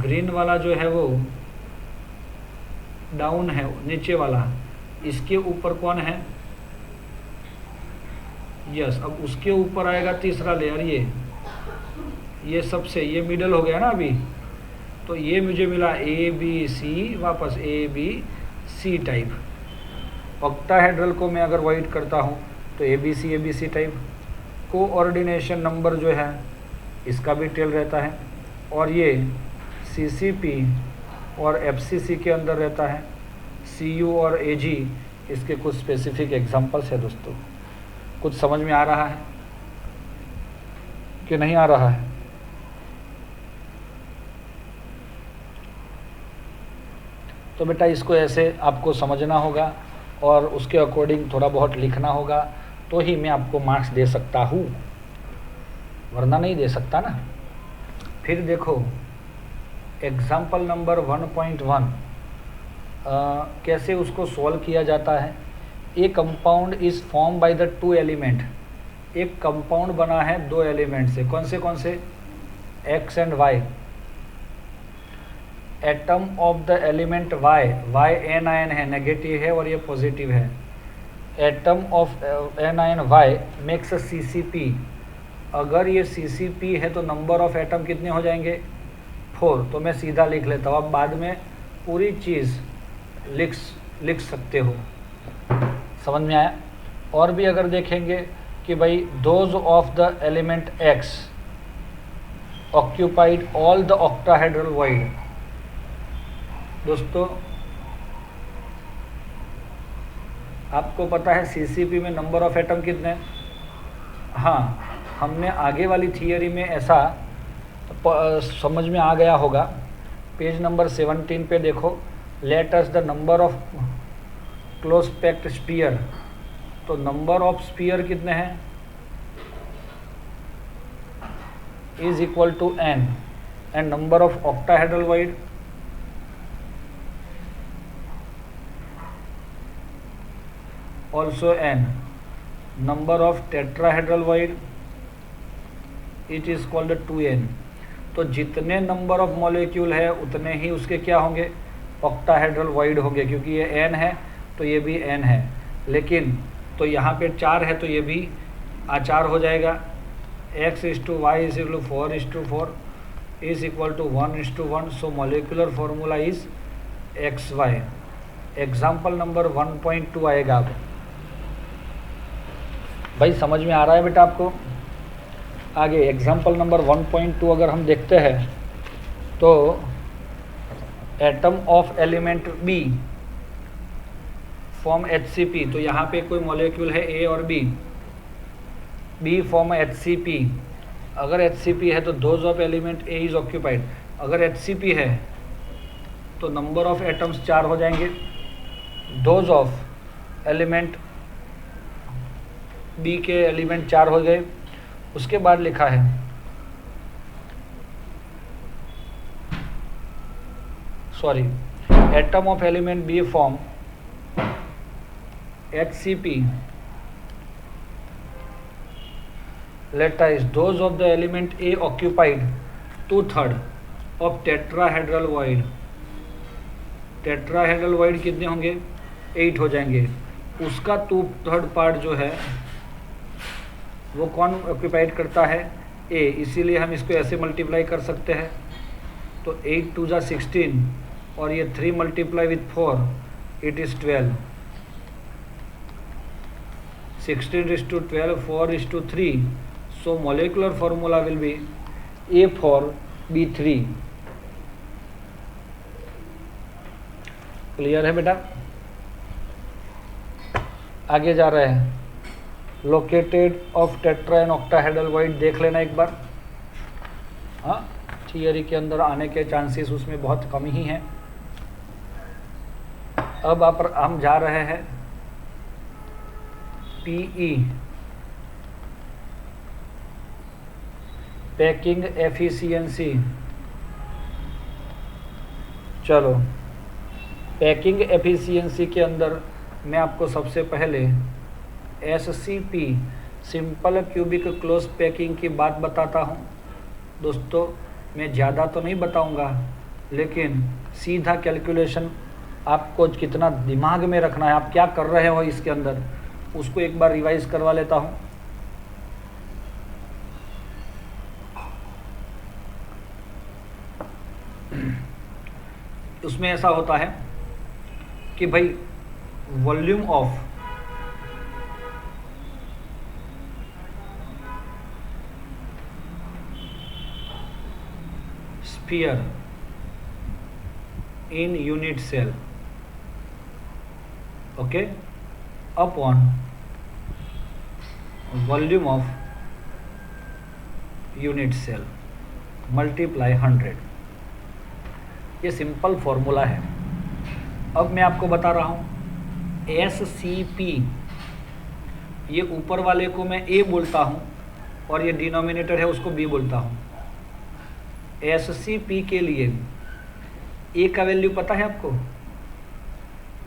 ग्रीन वाला जो है वो डाउन है, नीचे वाला, इसके ऊपर कौन है? यस। अब उसके ऊपर आएगा तीसरा लेयर, ये सबसे ये मिडल हो गया ना अभी। तो ये मुझे मिला ए बी सी, वापस A B C type. Octahedral को मैं अगर वाइड करता हूँ तो A B C type. Coordination number जो है इसका भी टेल रहता है, और ये सी सी पी और एफ सी सी के अंदर रहता है। सी यू और ए जी इसके कुछ स्पेसिफिक एग्जांपल्स है दोस्तों। कुछ समझ में आ रहा है कि नहीं आ रहा है? तो बेटा इसको ऐसे आपको समझना होगा और उसके अकॉर्डिंग थोड़ा बहुत लिखना होगा, तो ही मैं आपको मार्क्स दे सकता हूँ, वरना नहीं दे सकता ना। फिर देखो एग्जाम्पल नंबर 1.1 कैसे उसको सॉल्व किया जाता है। A compound is form by the 2 element. एक कंपाउंड बना है 2 एलिमेंट से। कौन से? X and Y. Atom of the element Y anion है, नेगेटिव है और ये पॉजिटिव है। Atom of anion Y makes CCP। अगर ये CCP है तो नंबर ऑफ एटम कितने हो जाएंगे? 4। तो मैं सीधा लिख लेता हूँ, आप बाद में पूरी चीज़ लिख सकते हो। समझ में आया? और भी अगर देखेंगे कि भाई those of the element x occupied all the octahedral void. दोस्तों आपको पता है CCP में नंबर ऑफ एटम कितने? हाँ, हमने आगे वाली थियरी में ऐसा समझ में आ गया होगा। पेज नंबर 17 पे देखो, let us the number of close packed sphere. तो नंबर ऑफ स्फीयर कितने हैं? Is equal to n, and number of octahedral void also n। Number of tetrahedral void it is called 2n। तो जितने नंबर ऑफ मॉलिक्यूल है उतने ही उसके क्या होंगे, ऑक्टाहेड्रल वॉइड होंगे, क्योंकि ये n है तो ये भी n है। लेकिन तो यहाँ पे 4 है तो ये भी आचार हो जाएगा। x is to Y is equal to 4:4 is equal to 1:1। So molecular formula is XY। Example number 1.2 आएगा। अब भाई समझ में आ रहा है बेटा आपको? आगे एग्जाम्पल नंबर 1.2 अगर हम देखते हैं तो atom of element B form HCP। तो यहाँ पे कोई मॉलिक्यूल है A और B फॉर्म HCP। अगर HCP है तो those of element A is occupied. अगर HCP है तो नंबर ऑफ एटम्स 4 हो जाएंगे। दोज ऑफ एलिमेंट B के एलिमेंट 4 हो गए। उसके बाद लिखा है atom of element B form HCP lattice those of the element A occupied 2/3 of tetrahedral void. Tetrahedral void कितने होंगे, 8 हो जाएंगे। उसका 2/3 पार्ट जो है वो कौन ऑक्यूपाइड करता है, A। इसीलिए हम इसको ऐसे मल्टीप्लाई कर सकते हैं। तो 8 2 जा 16 और ये 3 multiply with 4 it is 12। 16:12 4:3। So molecular formula will be A for B3। Clear है बेटा? आगे जा रहे हैं। Located of tetra and octahedral void देख लेना एक बार। हाँ, थियरी के अंदर आने के चांसेस उसमें बहुत कम ही हैं। अब हम जा रहे हैं PE पैकिंग एफिशिएंसी। चलो पैकिंग एफिशिएंसी के अंदर मैं आपको सबसे पहले SCP simple cubic close packing की बात बताता हूँ। दोस्तों मैं ज़्यादा तो नहीं बताऊँगा, लेकिन सीधा कैलकुलेशन आपको कितना दिमाग में रखना है, आप क्या कर रहे हो इसके अंदर, उसको एक बार रिवाइज करवा लेता हूँ। उसमें ऐसा होता है कि भाई volume of sphere in unit cell, okay, upon volume of unit cell multiply 100। ये सिंपल फॉर्मूला है। अब मैं आपको बता रहा हूँ SCP, ये ऊपर वाले को मैं A बोलता हूँ और ये डिनोमिनेटर है उसको B बोलता हूँ। SCP के लिए A का वैल्यू पता है आपको?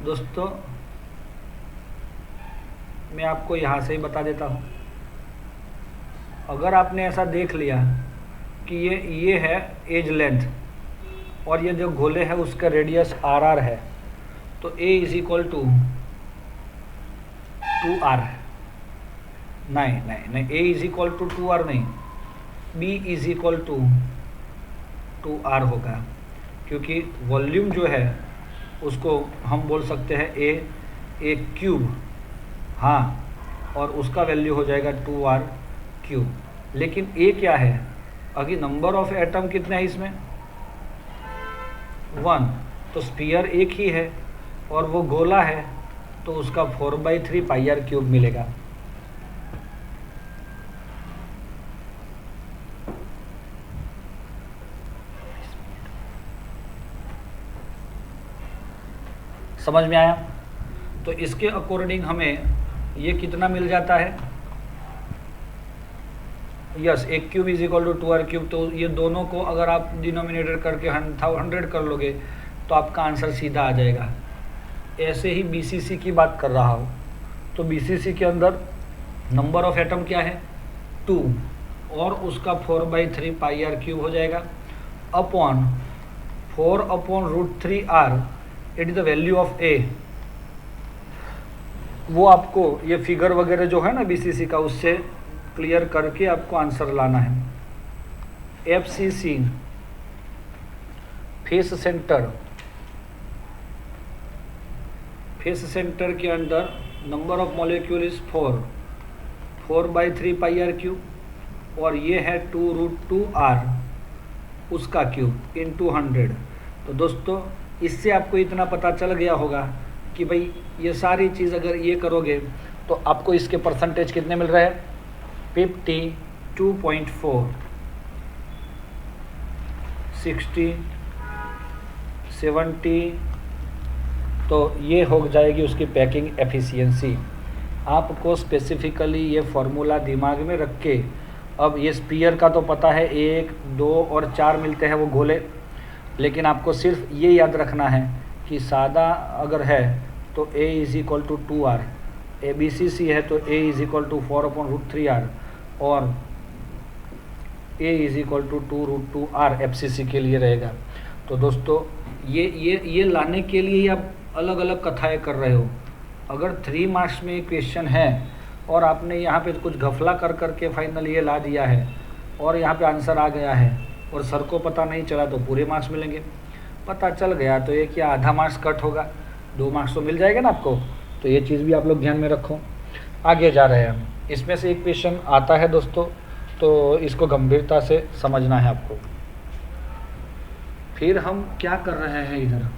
दोस्तों मैं आपको यहाँ से ही बता देता हूँ। अगर आपने ऐसा देख लिया कि ये है एज लेंथ और ये जो गोले है उसका रेडियस RR है, तो A is equal to 2R। नहीं, A is equal to 2R नहीं, B is equal to 2R होगा, क्योंकि वॉल्यूम जो है उसको हम बोल सकते हैं A क्यूब, हाँ, और उसका वैल्यू हो जाएगा 2R क्यूब। लेकिन A क्या है? अभी नंबर ऑफ एटम कितने हैं इसमें? 1। तो स्फीयर एक ही है और वो गोला है, तो उसका 4/3 पाई r क्यूब मिलेगा। समझ में आया? तो इसके अकॉर्डिंग हमें ये कितना मिल जाता है? Yes, A cube is equal to 2R cube. तो ये दोनों को अगर आप डिनोमिनेटर करके 100 कर लोगे तो आपका आंसर सीधा आ जाएगा। ऐसे ही BCC की बात कर रहा हूँ, तो BCC के अंदर नंबर ऑफ एटम क्या है 2 और उसका 4/3 पाई आर क्यूब हो जाएगा upon 4/√3 r, it is the value of a. वो आपको ये फिगर वगैरह जो है ना बीसीसी का, उससे क्लियर करके आपको आंसर लाना है। एफसीसी फेस सेंटर के अंदर number of molecule is 4/3 pi R cube और ये है 2√2 आर उसका क्यूब इन 200। तो दोस्तों इससे आपको इतना पता चल गया होगा कि भाई ये सारी चीज़ अगर ये करोगे तो आपको इसके परसेंटेज कितने मिल रहे हैं 52.4, 60, 70। तो ये हो जाएगी उसकी पैकिंग एफिशिएंसी। आपको स्पेसिफिकली ये फॉर्मूला दिमाग में रख के, अब ये स्पीयर का तो पता है 1, 2 और 4 मिलते हैं वो गोले, लेकिन आपको सिर्फ ये याद रखना है कि सादा अगर है तो A = 2R, ABCC है तो A = 4/√3R और A = 2√2R FCC के लिए रहेगा। तो दोस्तों ये लाने के लिए आप अलग अलग कथाएं कर रहे हो। अगर 3 मार्क्स में क्वेश्चन है और आपने यहाँ पे कुछ घफला कर करके फाइनल ये ला दिया है और यहाँ पे आंसर आ गया है और सर को पता नहीं चला तो पूरे मार्क्स मिलेंगे। पता चल गया तो ये क्या आधा मार्क्स कट होगा, 2 मार्क्स तो मिल जाएगा ना आपको। तो ये चीज़ भी आप लोग ध्यान में रखो। आगे जा रहे हैं हम, इसमें से एक क्वेश्चन आता है दोस्तों, तो इसको गंभीरता से समझना है आपको। फिर हम क्या कर रहे हैं इधर,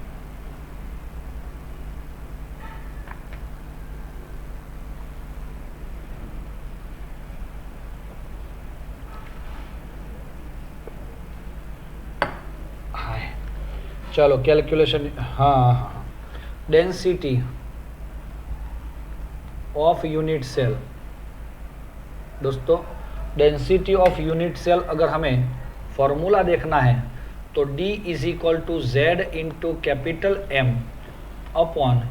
चलो कैलकुलेशन। हाँ, डेंसिटी ऑफ यूनिट सेल। दोस्तों डेंसिटी ऑफ यूनिट सेल अगर हमें फॉर्मूला देखना है तो D = Z into capital M upon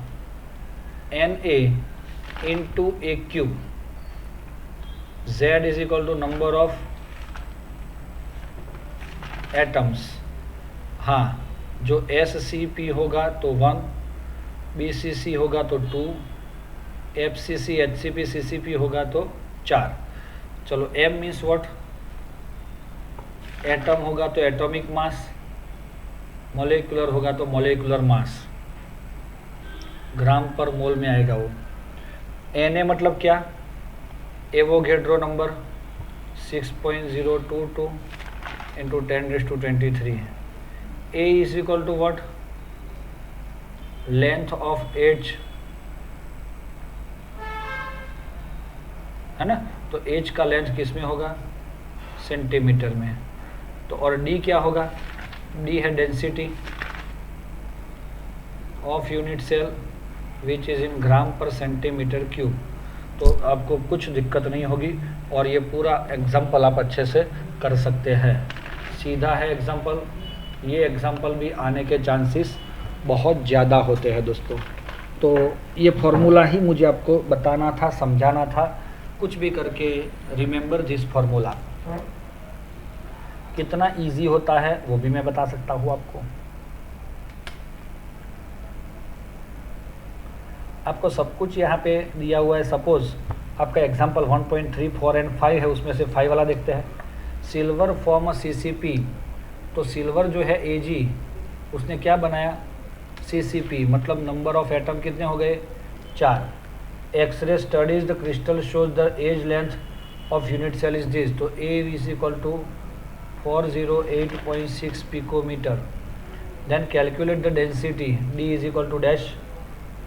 Na into A cube. Z = number of atoms. हाँ, जो SCP होगा तो 1, BCC होगा तो 2, FCC HCP CCP होगा तो 4। चलो M मीन्स व्हाट, एटम होगा तो एटॉमिक मास, मॉलिक्यूलर होगा तो मॉलिक्यूलर मास, ग्राम पर मोल में आएगा वो। Na मतलब क्या, Avogadro number 6.022 into 10⁻23। A = what, length of edge, है ना। तो एज का लेंथ किस में होगा, सेंटीमीटर में। तो और D क्या होगा, D है density of unit cell which is in gram per centimetre cube. तो आपको कुछ दिक्कत नहीं होगी और ये पूरा एग्जाम्पल आप अच्छे से कर सकते हैं। सीधा है एग्जाम्पल, ये एग्जाम्पल भी आने के चांसेस बहुत ज़्यादा होते हैं दोस्तों। तो ये फॉर्मूला ही मुझे आपको बताना था, समझाना था, कुछ भी करके रिमेंबर दिस फॉर्मूला। कितना इजी होता है वो भी मैं बता सकता हूँ आपको। आपको सब कुछ यहाँ पे दिया हुआ है। सपोज आपका एग्जाम्पल 1.3, 4 एंड 5 है, उसमें से 5 वाला देखते हैं। सिल्वर फॉर्म CCP, तो सिल्वर जो है Ag, उसने क्या बनाया CCP, मतलब नंबर ऑफ एटम कितने हो गए 4। X ray studies the crystal shows the edge length of unit cell is this, तो A = 408.6 picometre. Then calculate the density, D = dash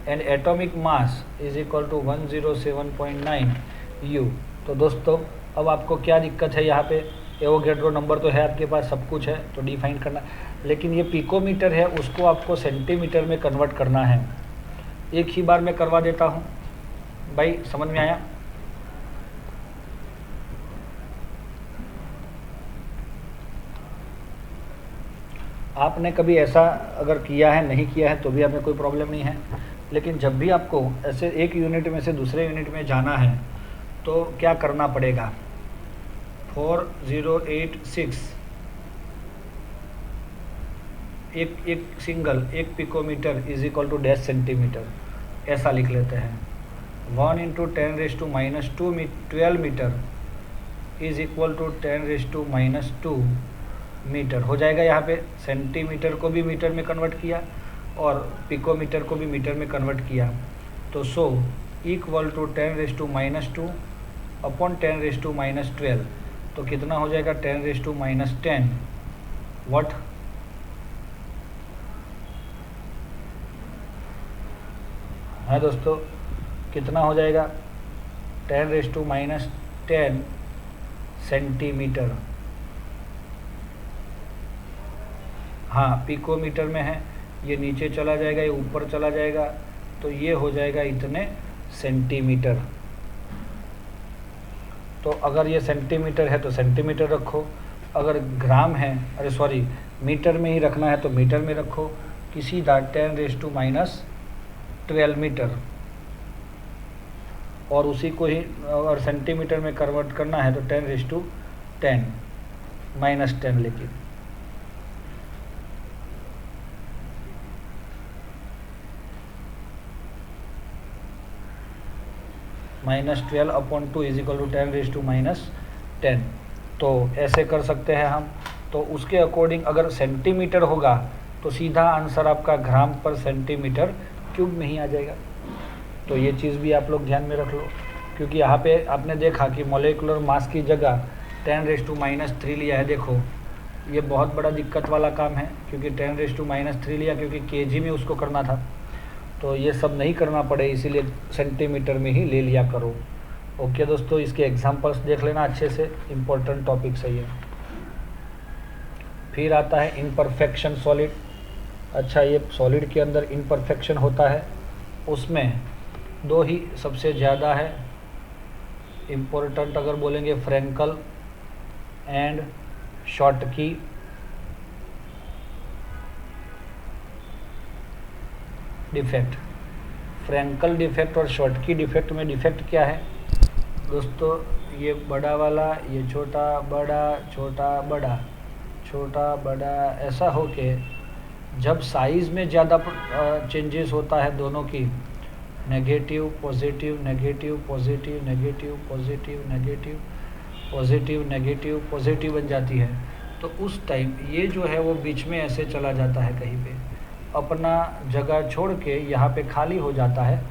and atomic mass is equal to 107.9 U। तो दोस्तों अब आपको क्या दिक्कत है, यहाँ पे एवोगैड्रो नंबर तो है आपके पास, सब कुछ है, तो डिफाइन करना, लेकिन ये पिकोमीटर है उसको आपको सेंटीमीटर में कन्वर्ट करना है। एक ही बार मैं करवा देता हूँ भाई, समझ में आया। आपने कभी ऐसा अगर किया है, नहीं किया है तो भी आपने कोई प्रॉब्लम नहीं है, लेकिन जब भी आपको ऐसे एक यूनिट में से दूसरे यूनिट में जाना है तो क्या करना पड़ेगा, 4086 एक single 1 picometre is equal to dash centimetre, ऐसा लिख लेते हैं। 1 × 10⁻² 12 metre is equal to 10⁻² metre हो जाएगा। यहाँ पे सेंटीमीटर को भी मीटर में कन्वर्ट किया और पिकोमीटर को भी मीटर में कन्वर्ट किया, तो सो इक्वल टू 10⁻² अपॉन 10⁻12, तो कितना हो जाएगा 10⁻10 वाट। है दोस्तों, कितना हो जाएगा 10⁻10 सेंटीमीटर। हाँ, पिकोमीटर में है, ये नीचे चला जाएगा, ये ऊपर चला जाएगा, तो ये हो जाएगा इतने सेंटीमीटर। तो अगर ये सेंटीमीटर है तो सेंटीमीटर रखो, अगर ग्राम है, अरे सॉरी मीटर में ही रखना है तो मीटर में रखो, कि सीधा 10⁻12 मीटर, और उसी को ही अगर सेंटीमीटर में कन्वर्ट करना है तो 10⁻10 -10 लेकिन -12 अपॉन 2 इज इक्वल टू 10⁻10। तो ऐसे कर सकते हैं हम। तो उसके अकॉर्डिंग अगर सेंटीमीटर होगा तो सीधा आंसर आपका ग्राम पर सेंटीमीटर क्यूब में ही आ जाएगा। तो ये चीज़ भी आप लोग ध्यान में रख लो, क्योंकि यहाँ पे आपने देखा कि मॉलिक्यूलर मास की जगह 10⁻³ लिया है। देखो ये बहुत बड़ा दिक्कत वाला काम है, क्योंकि 10⁻³ लिया, क्योंकि केजी में उसको करना था, तो ये सब नहीं करना पड़े, इसीलिए सेंटीमीटर में ही ले लिया करो। ओके दोस्तों, इसके एग्जांपल्स देख लेना अच्छे से, इम्पोर्टेंट टॉपिक सही है। फिर आता है इम्परफेक्शन सॉलिड। अच्छा, ये सॉलिड के अंदर इम्परफेक्शन होता है, उसमें दो ही सबसे ज़्यादा है इम्पोर्टेंट, अगर बोलेंगे Frenkel and Schottky. Defect, Frenkel defect और शॉटकी डिफेक्ट में डिफेक्ट क्या है दोस्तों, ये बड़ा वाला, ये छोटा बड़ा, छोटा बड़ा, छोटा बड़ा, ऐसा हो के जब साइज़ में ज़्यादा चेंजेस होता है दोनों की, negative positive negative positive negative positive negative positive negative positive बन जाती है, तो उस टाइम ये जो है वो बीच में ऐसे चला जाता है, कहीं पे अपना जगह छोड़ के यहाँ पे खाली हो जाता है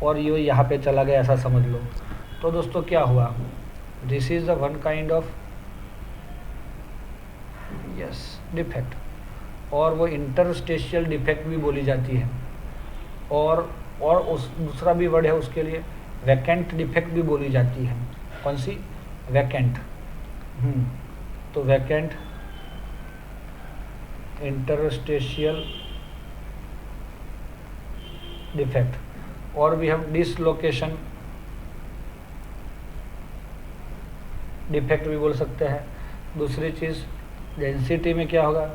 और ये यहाँ पे चला गया, ऐसा समझ लो। तो दोस्तों क्या हुआ, this is the one kind of yes defect, और वो इंटरस्टेशियल डिफेक्ट भी बोली जाती है, और उस दूसरा भी वर्ड है उसके लिए, वैकेंट डिफेक्ट भी बोली जाती है। कौन सी, वैकेंट। तो वैकेंट, इंटरस्टेशियल डिफेक्ट, और भी हम डिसलोकेशन डिफेक्ट भी बोल सकते हैं। दूसरी चीज़ डेंसिटी में क्या होगा,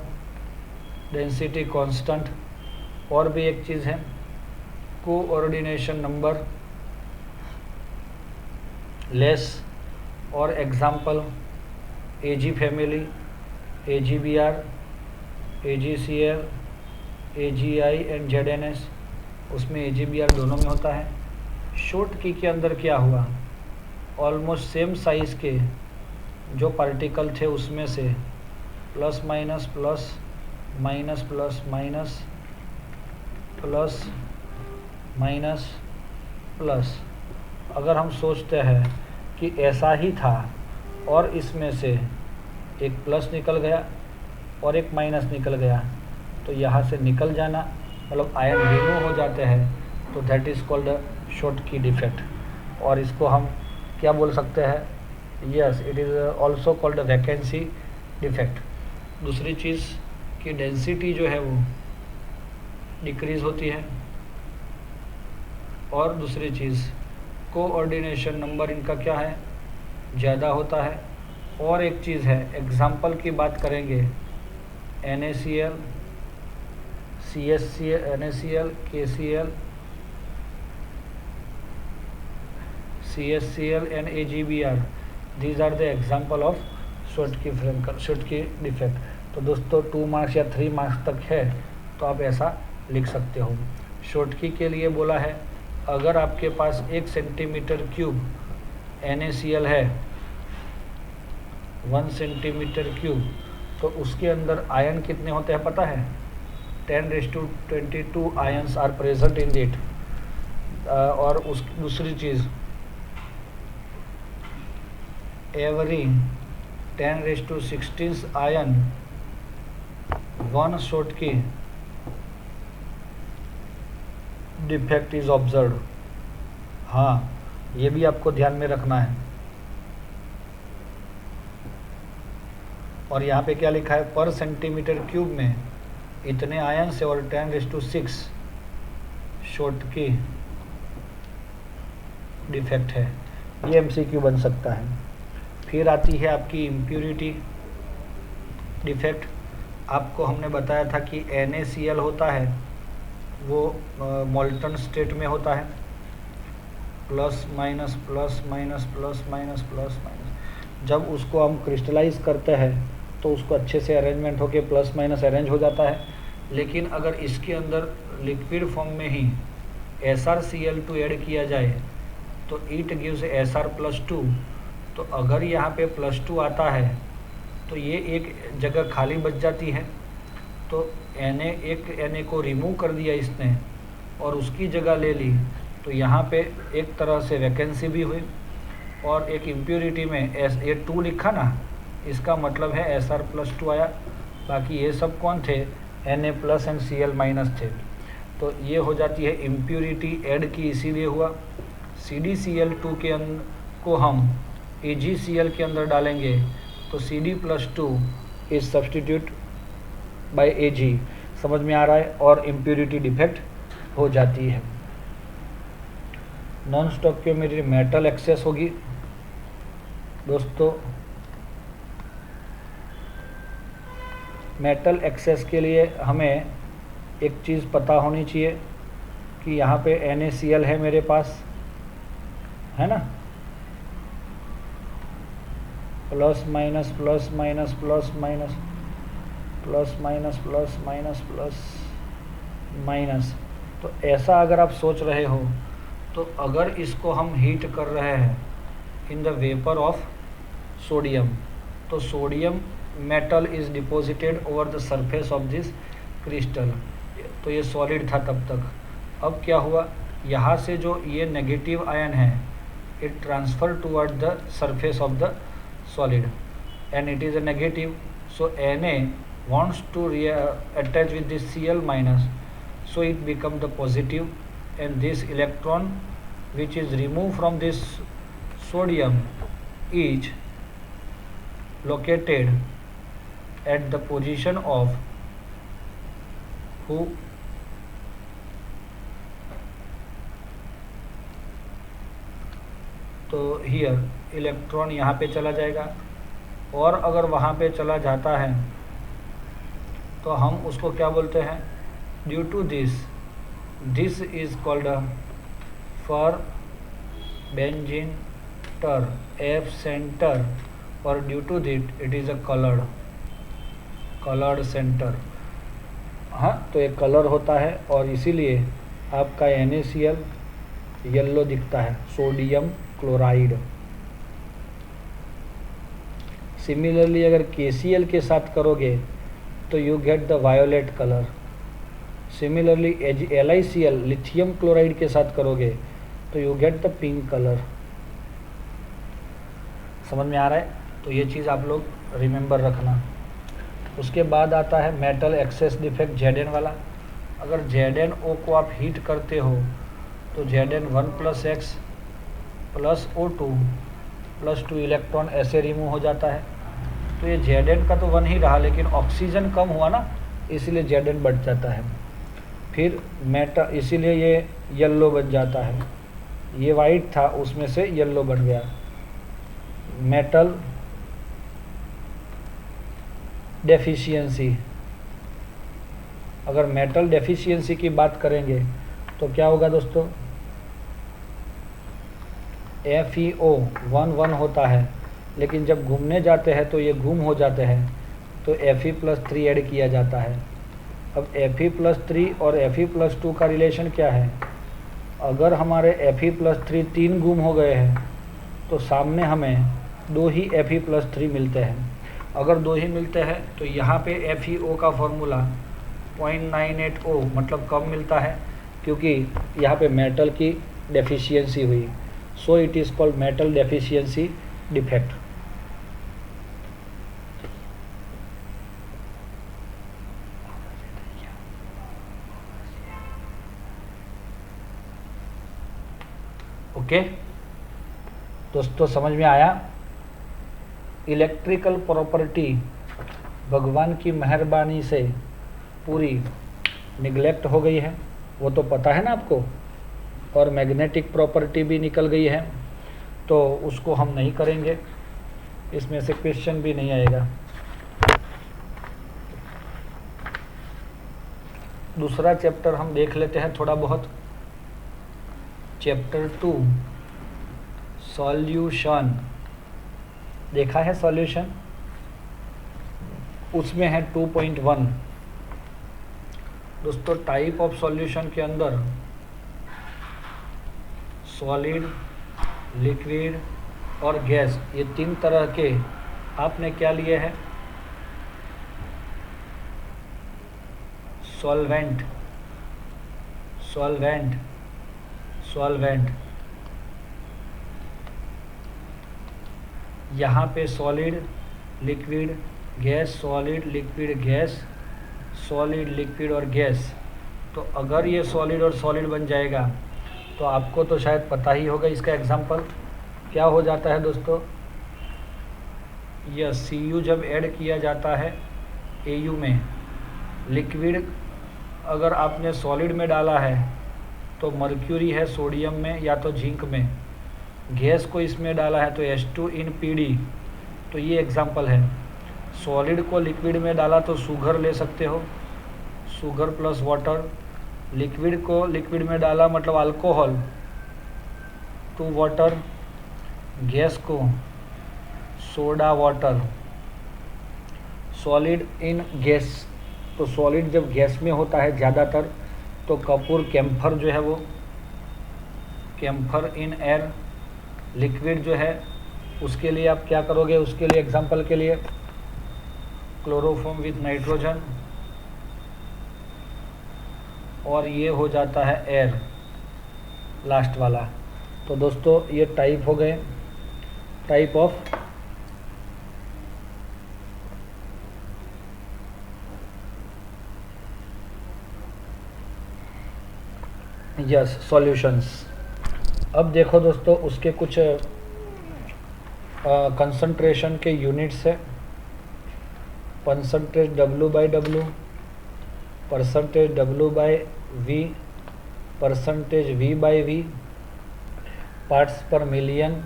डेंसिटी कांस्टेंट, और भी एक चीज़ है कोऑर्डिनेशन नंबर लेस, और example AG family, AGBR, AGCL, AGI and ZNS, उसमें AGBR दोनों में होता है। शॉर्ट की के अंदर क्या हुआ, ऑलमोस्ट सेम साइज़ के जो पार्टिकल थे उसमें से plus minus plus minus plus minus plus minus plus, अगर हम सोचते हैं कि ऐसा ही था और इसमें से एक प्लस निकल गया और एक माइनस निकल गया, तो यहाँ से निकल जाना मतलब आयन रिमूव हो जाते हैं, तो दैट इज़ कॉल्ड शॉर्ट की डिफेक्ट, और इसको हम क्या बोल सकते हैं, yes it is also called vacancy defect. दूसरी चीज़ कि डेंसिटी जो है वो डिक्रीज़ होती है, और दूसरी चीज़ कोऑर्डिनेशन नंबर इनका क्या है, ज़्यादा होता है। और एक चीज़ है, एग्जाम्पल की बात करेंगे, NaCl, CSCl, NaCl, KCl, CaCl and AgBr, these are the example of Schottky defect. तो दोस्तों 2 मार्क्स या 3 मार्क्स तक है तो आप ऐसा लिख सकते हो। Schottky के लिए बोला है अगर आपके पास 1 सेंटीमीटर क्यूब NaCl है 1 सेंटीमीटर क्यूब, तो उसके अंदर आयन कितने होते हैं पता है? 10⁻22 ions are present in it. और उस दूसरी चीज़ every 10⁻16 ion 1 Schottky defect is observe. हाँ, ये भी आपको ध्यान में रखना है। और यहाँ पे क्या लिखा है? पर सेंटीमीटर क्यूब में इतने आयन से और 10⁻6 Schottky डिफेक्ट है। ये MCQ बन सकता है। फिर आती है आपकी इम्प्यूरिटी डिफेक्ट। आपको हमने बताया था कि NaCl होता है वो मोल्टन स्टेट में होता है, plus minus plus minus plus minus plus minus. जब उसको हम क्रिस्टलाइज करते हैं तो उसको अच्छे से अरेंजमेंट होके प्लस माइनस अरेंज हो जाता है। लेकिन अगर इसके अंदर लिक्विड फॉर्म में ही SrCl2 ऐड किया जाए तो इट गिव्स Sr+2। तो अगर यहाँ पे +2 आता है तो ये एक जगह खाली बच जाती है। तो Na को रिमूव कर दिया इसने और उसकी जगह ले ली, तो यहाँ पे एक तरह से वैकेंसी भी हुई। और एक इम्प्योरिटी में ये 2 लिखा ना, इसका मतलब है Sr+2 आया। बाकी ये सब कौन थे? Na+ एंड Cl- थे। तो ये हो जाती है इम्प्योरिटी ऐड की, इसीलिए हुआ। CdCl2 के को हम AgCl के अंदर डालेंगे तो Cd+2 is substitute bye Ag। समझ में आ रहा है? और इम्प्योरिटी डिफेक्ट हो जाती है। नॉन स्टॉइकियोमेट्री मेटल एक्सेस होगी दोस्तों। मेटल एक्सेस के लिए हमें एक चीज़ पता होनी चाहिए कि यहाँ पे NaCl है मेरे पास, है ना, plus minus plus minus plus minus plus minus plus minus plus minus. तो ऐसा अगर आप सोच रहे हो तो अगर इसको हम हीट कर रहे हैं in the vapour of sodium, तो sodium metal is deposited over the surface of this crystal. तो ये सॉलिड था तब तक। अब क्या हुआ? यहाँ से जो ये नेगेटिव आयन है it transfer toward the surface of the solid and it is a negative, so Na wants to attach with this Cl-, so it become the positive, and this electron which is removed from this sodium is located at the position of who? तो here इलेक्ट्रॉन यहाँ पे चला जाएगा, और अगर वहाँ पे चला जाता है तो हम उसको क्या बोलते हैं? Due to this is called for benzene टर F सेंटर, और due to that it is a coloured centre. हाँ, तो एक कलर होता है और इसीलिए आपका NaCl येलो दिखता है, सोडियम क्लोराइड। सिमिलरली अगर KCl के साथ करोगे तो you get the violet colour. Similarly LiCl lithium chloride के साथ करोगे तो you get the pink colour. समझ में आ रहा है? तो ये चीज़ आप लोग रिमेंबर रखना। उसके बाद आता है मेटल एक्सेस डिफेक्ट Zn वाला। अगर ZnO को आप हीट करते हो तो Zn1+X + O2 + 2 इलेक्ट्रॉन ऐसे रिमूव हो जाता है। तो ये Zn का तो 1 ही रहा, लेकिन ऑक्सीजन कम हुआ ना, इसलिए Zn बढ़ जाता है। फिर मेटल, इसीलिए ये येलो बन जाता है। ये वाइट था, उसमें से येलो बन गया। मेटल डेफिशिएंसी, अगर मेटल डेफिशिएंसी की बात करेंगे तो क्या होगा दोस्तों? FeO 1 होता है, लेकिन जब घूमने जाते हैं तो ये गुम हो जाते हैं, तो Fe+3 ऐड किया जाता है। अब Fe+3 और Fe+2 का रिलेशन क्या है? अगर हमारे Fe+3 तीन गुम हो गए हैं तो सामने हमें 2 ही Fe+3 मिलते हैं। अगर 2 ही मिलते हैं तो यहाँ पे FeO का फॉर्मूला 0.980 मतलब कम मिलता है, क्योंकि यहाँ पे मेटल की डेफिशिएंसी हुई। So it is called metal deficiency defect. Okay दोस्तों, समझ में आया? इलेक्ट्रिकल प्रॉपर्टी भगवान की मेहरबानी से पूरी निगलेक्ट हो गई है, वो तो पता है ना आपको, और मैग्नेटिक प्रॉपर्टी भी निकल गई है, तो उसको हम नहीं करेंगे, इसमें से क्वेश्चन भी नहीं आएगा। दूसरा चैप्टर हम देख लेते हैं थोड़ा बहुत। चैप्टर 2 सॉल्यूशन, देखा है सॉल्यूशन? उसमें है 2.1। दोस्तों, टाइप ऑफ सॉल्यूशन के अंदर सॉलिड, लिक्विड और गैस, ये 3 तरह के आपने क्या लिए हैं? Solvent, solvent, solvent. यहाँ पे solid, liquid, gas, solid, liquid, gas, solid, liquid और गैस। तो अगर ये सॉलिड और सॉलिड बन जाएगा तो आपको तो शायद पता ही होगा इसका एग्जांपल क्या हो जाता है दोस्तों। यह Cu जब ऐड किया जाता है Au में, लिक्विड अगर आपने सॉलिड में डाला है तो मर्क्यूरी है सोडियम में या तो जिंक में, गैस को इसमें डाला है तो H2 in Pd। तो ये एग्जांपल है। सॉलिड को लिक्विड में डाला तो शुगर ले सकते हो, शुगर प्लस वाटर। लिक्विड को लिक्विड में डाला मतलब अल्कोहल टू वाटर। गैस को soda water. Solid in gas, तो सॉलिड जब गैस में होता है ज़्यादातर तो कपूर कैम्फर जो है वो कैम्फर इन एयर। लिक्विड जो है उसके लिए आप क्या करोगे? उसके लिए एग्जांपल के लिए क्लोरोफॉर्म विथ नाइट्रोजन, और ये हो जाता है एयर लास्ट वाला। तो दोस्तों ये टाइप हो गए, टाइप ऑफ यस सॉल्यूशंस। अब देखो दोस्तों उसके कुछ कंसंट्रेशन के यूनिट्स है। Percentage W/W, percentage W/V, percentage V/V, parts पर मिलियन,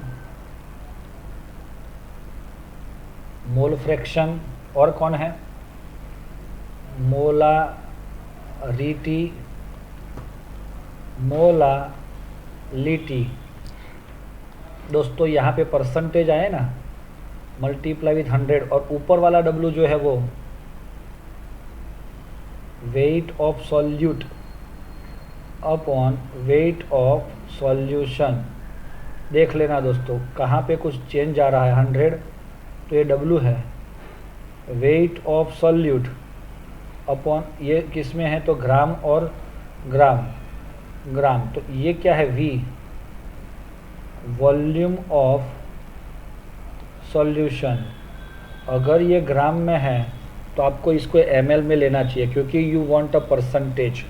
मोल फ्रैक्शन, और कौन है? Molarity, molality. दोस्तों यहाँ पे परसेंटेज आए ना, मल्टीप्लाई विथ 100, और ऊपर वाला W जो है वो weight of solute upon weight of solution. देख लेना दोस्तों कहाँ पे कुछ चेंज आ रहा है। 100 तो ये W है, वेट ऑफ सॉल्यूट अपॉन ये किस में है तो ग्राम और ग्राम, ग्राम। तो ये क्या है? V, volume of solution. अगर ये ग्राम में है तो आपको इसको ml में लेना चाहिए, क्योंकि you want a percentage.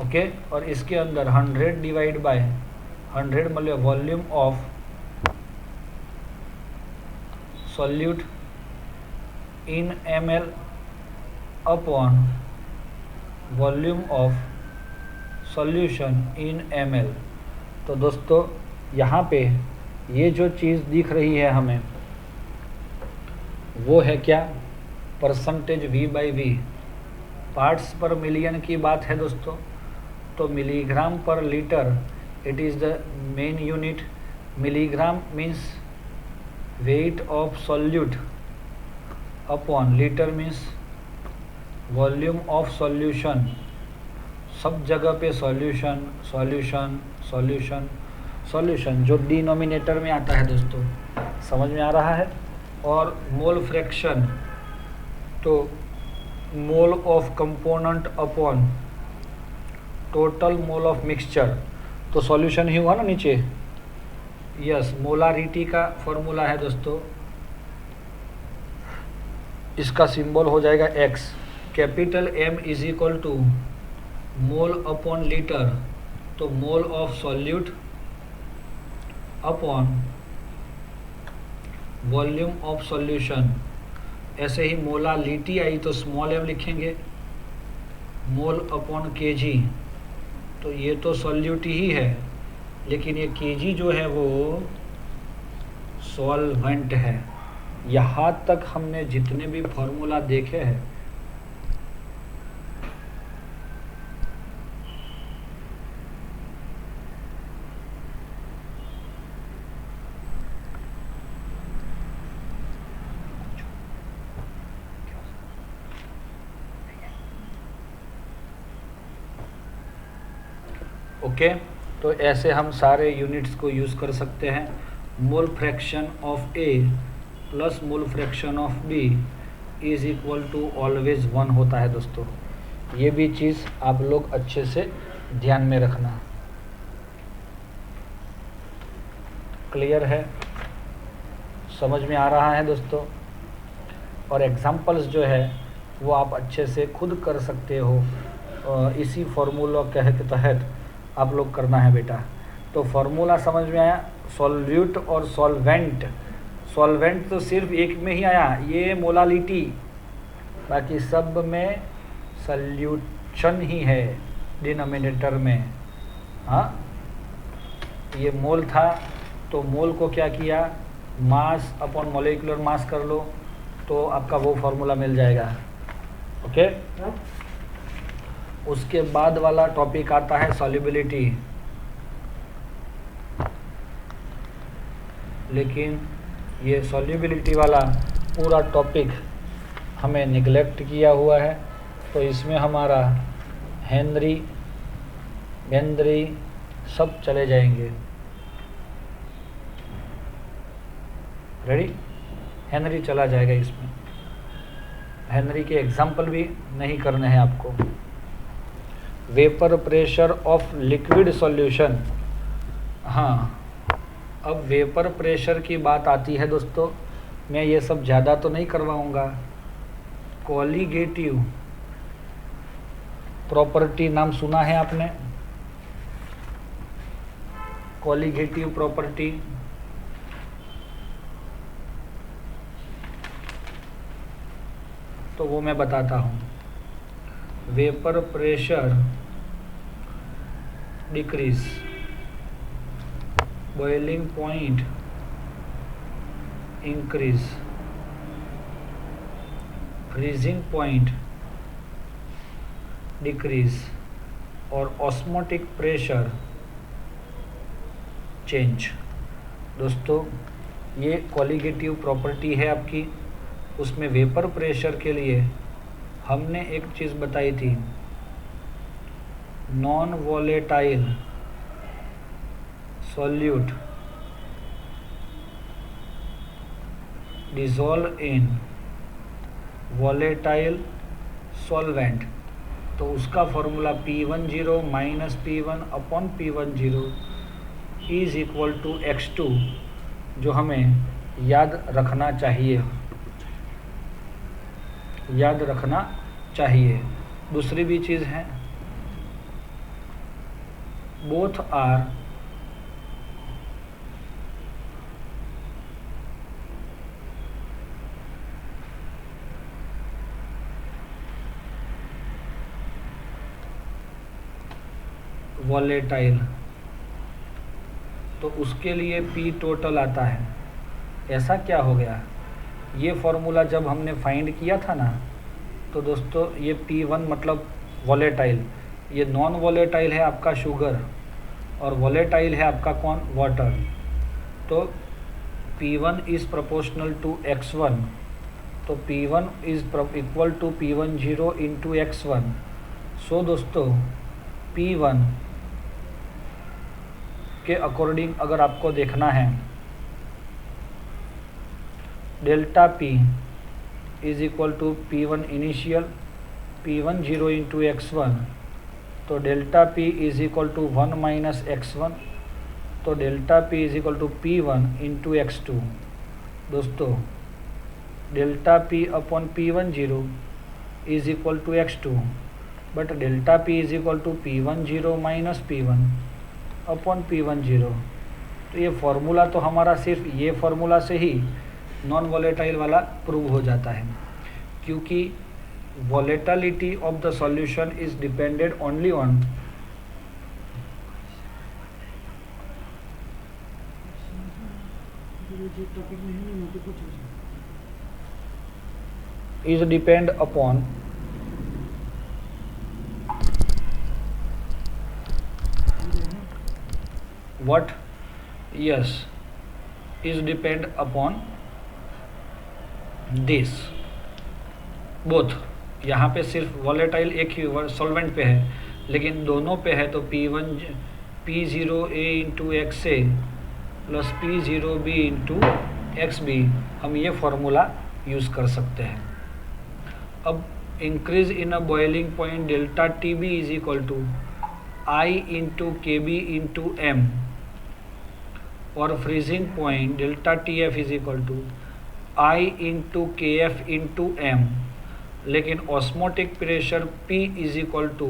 Okay, और इसके अंदर 100 डिवाइड बाय 100 मतलब volume of solute in ml upon volume of solution in ml। तो दोस्तों यहाँ पे ये जो चीज़ दिख रही है हमें वो है क्या? Percentage V/V। पार्ट्स पर मिलियन की बात है दोस्तों, तो मिलीग्राम पर litre it is the main unit. Milligram means weight of solute upon litre means volume of solution. सब जगह पे सॉल्यूशन सॉल्यूशन सॉल्यूशन सॉल्यूशन जो डिनोमिनेटर में आता है दोस्तों, समझ में आ रहा है। और मोल फ्रैक्शन तो mole of component upon total mole of mixture, तो सॉल्यूशन ही हुआ ना नीचे। यस, मोलारिटी का फॉर्मूला है दोस्तों, इसका सिंबल हो जाएगा X। Capital M is equal to mole upon litre, तो mole of solute upon volume of solution. ऐसे ही मोलालिटी आई तो स्मॉल m लिखेंगे, मोल अपॉन kg, तो ये तो सॉल्यूट ही है, लेकिन ये kg जो है वो सॉल्वेंट है। यहाँ तक हमने जितने भी फॉर्मूला देखे हैं ओके, तो ऐसे हम सारे यूनिट्स को यूज़ कर सकते हैं। Mole fraction of A plus mole fraction of B is equal to always 1 होता है दोस्तों। ये भी चीज़ आप लोग अच्छे से ध्यान में रखना। क्लियर है, समझ में आ रहा है दोस्तों। और एग्जांपल्स जो है वो आप अच्छे से खुद कर सकते हो, इसी फॉर्मूला के तहत आप लोग करना है बेटा। तो फॉर्मूला समझ में आया। सॉल्यूट और सॉल्वेंट, सॉल्वेंट तो सिर्फ एक में ही आया, ये मोलालिटी, बाकी सब में सॉल्यूशन ही है डिनोमिनेटर में। हाँ, ये मोल था तो मोल को क्या किया, मास अपॉन मॉलिक्यूलर मास कर लो, तो आपका वो फॉर्मूला मिल जाएगा। ओके, उसके बाद वाला टॉपिक आता है सॉल्युबिलिटी। लेकिन ये सॉल्युबिलिटी वाला पूरा टॉपिक हमें निगलेक्ट किया हुआ है, तो इसमें हमारा हेनरी सब चले जाएंगे। रेडी, हेनरी चला जाएगा इसमें। हेनरी के एग्जाम्पल भी नहीं करने हैं आपको। Vapour pressure of liquid solution. हाँ, अब वेपर प्रेशर की बात आती है दोस्तों, मैं ये सब ज़्यादा तो नहीं करवाऊँगा। कॉलिगेटिव प्रॉपर्टी नाम सुना है आपने, कॉलिगेटिव प्रॉपर्टी। तो वो मैं बताता हूँ। Vapour pressure decrease, boiling point increase, freezing point decrease और ऑस्मोटिक प्रेशर चेंज। दोस्तों, ये कॉलिगेटिव प्रॉपर्टी है आपकी। उसमें वेपर प्रेशर के लिए हमने एक चीज़ बताई थी, non volatile solute dissolve in volatile solvent, तो उसका formula P10 minus P1 upon P10 is equal to X2, जो हमें याद रखना चाहिए, याद रखना चाहिए। दूसरी भी चीज़ है, बोथ आर वॉलेटाइल, तो उसके लिए P टोटल आता है। ऐसा क्या हो गया, ये फॉर्मूला जब हमने फाइंड किया था ना, तो दोस्तों ये P1 मतलब वॉलेटाइल, ये नॉन वॉलेटाइल है आपका शुगर और वॉलेटाइल है आपका कौन, वाटर। तो P1 is proportional to x1, तो P1 is equal to P10 into x1। So दोस्तों P1 के अकॉर्डिंग अगर आपको देखना है, delta P is equal to P1 initial P10 into x1, तो delta P is equal to 1 minus x1, तो delta P is equal to P1 into x2। दोस्तों delta P upon P10 is equal to x2, but delta P is equal to P10 minus P1 upon P10। तो ये फार्मूला तो हमारा सिर्फ ये फार्मूला से ही नॉन वॉलेटाइल वाला प्रूव हो जाता है, क्योंकि volatility of the solution is depended only on is depend upon what? Yes, is depend upon this both। यहाँ पे सिर्फ वॉलेटाइल एक ही सॉल्वेंट पे है, लेकिन दोनों पे है, तो P0A into x a plus P0B into x b, हम ये फार्मूला यूज़ कर सकते हैं। अब increase in a boiling point delta TB is equal to I into KB into M, और freezing point delta TF is equal to I into KF into M, लेकिन osmotic pressure P is equal to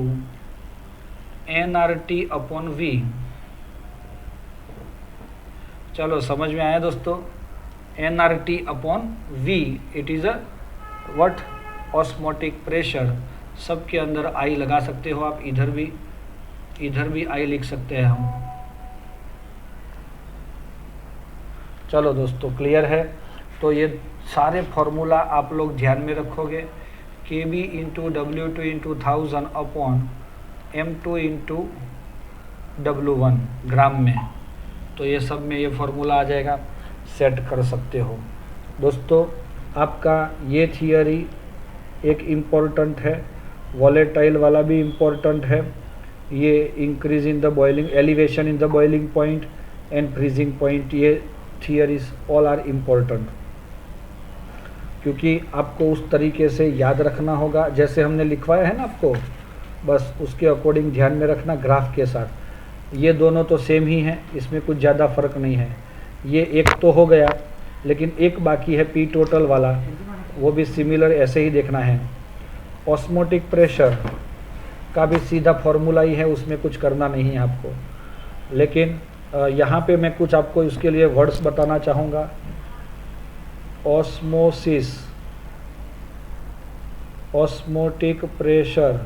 nRT upon V। चलो समझ में आया दोस्तों, nRT upon V, it is a what? Osmotic pressure. सबके अंदर I लगा सकते हो आप, इधर भी I लिख सकते हैं हम। चलो दोस्तों क्लियर है। तो ये सारे फार्मूला आप लोग ध्यान में रखोगे, KB into W2 into 1000 upon M2 into W1 ग्राम में, तो ये सब में ये फार्मूला आ जाएगा, सेट कर सकते हो। दोस्तों आपका ये थियरी एक इम्पोर्टेंट है, वॉलेटाइल वाला भी इम्पोर्टेंट है। ये increase in the boiling, elevation in the boiling point and freezing point, ये थियरीज ऑल आर इम्पोर्टेंट, क्योंकि आपको उस तरीके से याद रखना होगा जैसे हमने लिखवाया है ना आपको, बस उसके अकॉर्डिंग ध्यान में रखना ग्राफ के साथ। ये दोनों तो सेम ही हैं, इसमें कुछ ज़्यादा फ़र्क नहीं है। ये एक तो हो गया, लेकिन एक बाकी है P टोटल वाला, वो भी सिमिलर ऐसे ही देखना है। ऑस्मोटिक प्रेशर का भी सीधा फॉर्मूला ही है, उसमें कुछ करना नहीं है आपको, लेकिन यहाँ पे मैं कुछ आपको इसके लिए वर्ड्स बताना चाहूँगा। ऑस्मोसिस, ऑस्मोटिक प्रेशर,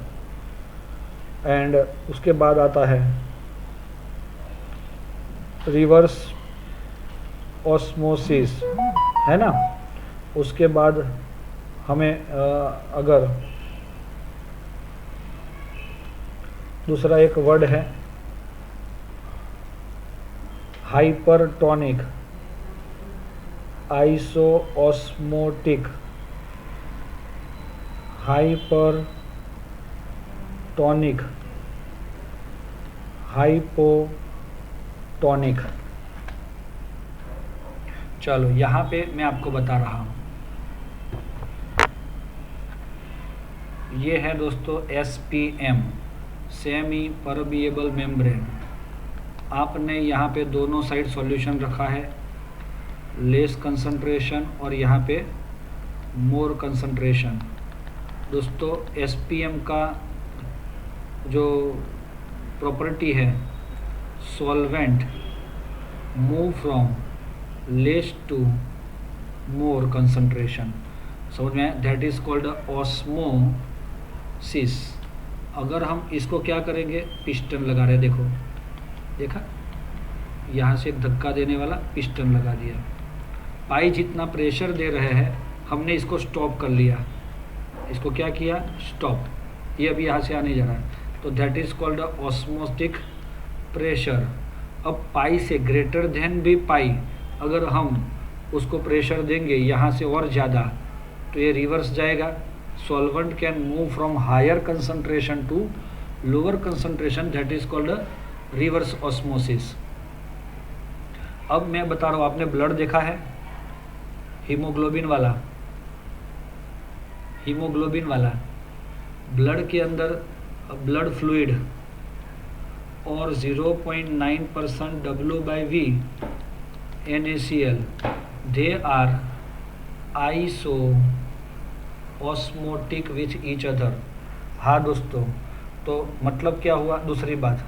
एंड उसके बाद आता है रिवर्स ऑस्मोसिस, है ना। उसके बाद हमें अगर दूसरा एक वर्ड है हाइपरटोनिक, आइसोऑस्मोटिक, हाइपरटोनिक, हाइपोटोनिक। चलो यहाँ पे मैं आपको बता रहा हूँ, ये है दोस्तों SPM, सेमी परमिएबल मेम्ब्रेन। आपने यहाँ पे दोनों साइड सॉल्यूशन रखा है, लेस कंसंट्रेशन और यहाँ पे मोर कंसंट्रेशन। दोस्तों SPM का जो प्रॉपर्टी है, solvent move from less to more concentration, समझ में, दैट इज कॉल्ड ऑस्मोसिस। अगर हम इसको क्या करेंगे, पिस्टन लगा रहे, देखो देखा, यहाँ से एक धक्का देने वाला पिस्टन लगा दिया, पाई जितना प्रेशर दे रहे हैं, हमने इसको स्टॉप कर लिया, इसको क्या किया, स्टॉप, ये अभी यहाँ से आने जा रहा है, तो that is called osmotic pressure. अब पाई से ग्रेटर देन भी पाई, अगर हम उसको प्रेशर देंगे यहाँ से और ज़्यादा तो ये रिवर्स जाएगा. Solvent can move from higher concentration to lower concentration, that is called reverse osmosis. अब मैं बता रहा हूँ, आपने ब्लड देखा है हीमोग्लोबिन वाला, ब्लड के अंदर ब्लड फ्लूइड और 0.9% W/V NaCl, they are iso-osmotic with each other. हाँ दोस्तों, तो मतलब क्या हुआ? दूसरी बात,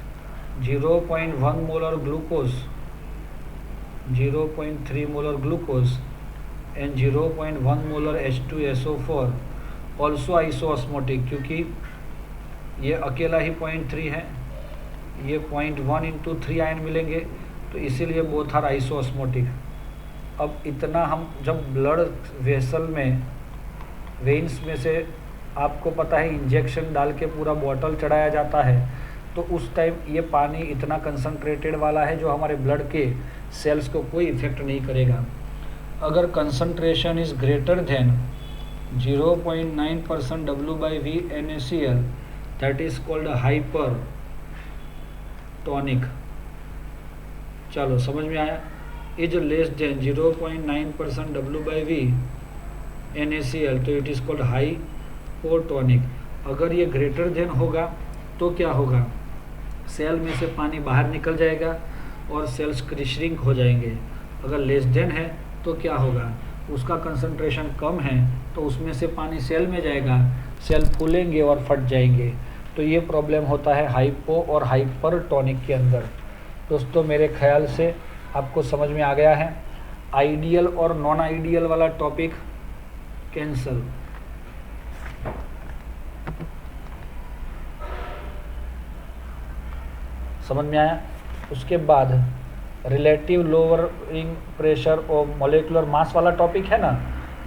0.1 molar glucose, 0.3 molar glucose and 0.1 molar H2SO4 also iso-osmotic, क्योंकि ये अकेला ही 0.3 है, ये 0.1 × 3 आयन मिलेंगे, तो इसीलिए बोथ आर आइसोऑस्मोटिक. अब इतना हम जब ब्लड वेसल में, वेन्स में से आपको पता है इंजेक्शन डाल के पूरा बॉटल चढ़ाया जाता है, तो उस टाइम ये पानी इतना कंसंट्रेटेड वाला है जो हमारे ब्लड के सेल्स को कोई इफेक्ट नहीं करेगा. अगर concentration is greater than 0.9% W/V NaCl, that is called hypertonic. चलो समझ में आया. Is less than 0.9% W/V NaCl, तो इट इज कॉल्ड हाइपोटोनिक. अगर ये ग्रेटर देन होगा तो क्या होगा? सेल में से पानी बाहर निकल जाएगा और सेल्स श्रिंक हो जाएंगे. अगर लेस देन है तो क्या होगा? उसका कंसंट्रेशन कम है तो उसमें से पानी सेल में जाएगा, सेल फूलेंगे और फट जाएंगे. तो ये प्रॉब्लम होता है हाइपो और हाइपरटोनिक के अंदर. दोस्तों मेरे ख्याल से आपको समझ में आ गया है. आइडियल और नॉन आइडियल वाला टॉपिक कैंसल. समझ में आया. उसके बाद रिलेटिव लोअरिंग प्रेशर और मॉलिक्यूलर मास वाला टॉपिक है ना,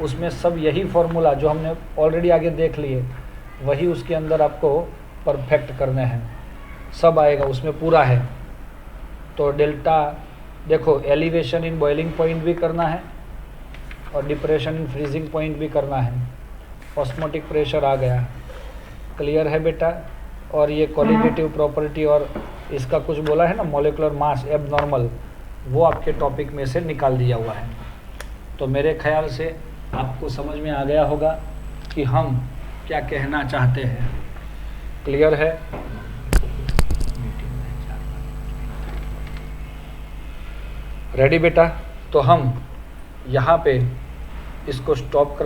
उसमें सब यही फॉर्मूला जो हमने ऑलरेडी आगे देख लिए वही उसके अंदर आपको परफेक्ट करने हैं. सब आएगा उसमें, पूरा है. तो डेल्टा देखो, एलिवेशन इन बॉइलिंग पॉइंट भी करना है और डिप्रेशन इन फ्रीजिंग पॉइंट भी करना है. ऑस्मोटिक प्रेशर आ गया, क्लियर है बेटा. और ये क्वालिटेटिव प्रॉपर्टी और इसका कुछ बोला है ना, मॉलिक्यूलर मास एबनॉर्मल, वो आपके टॉपिक में से निकाल दिया हुआ है. तो मेरे ख्याल से आपको समझ में आ गया होगा कि हम क्या कहना चाहते हैं. क्लियर है. रेडी बेटा. तो हम यहाँ पे इसको स्टॉप कर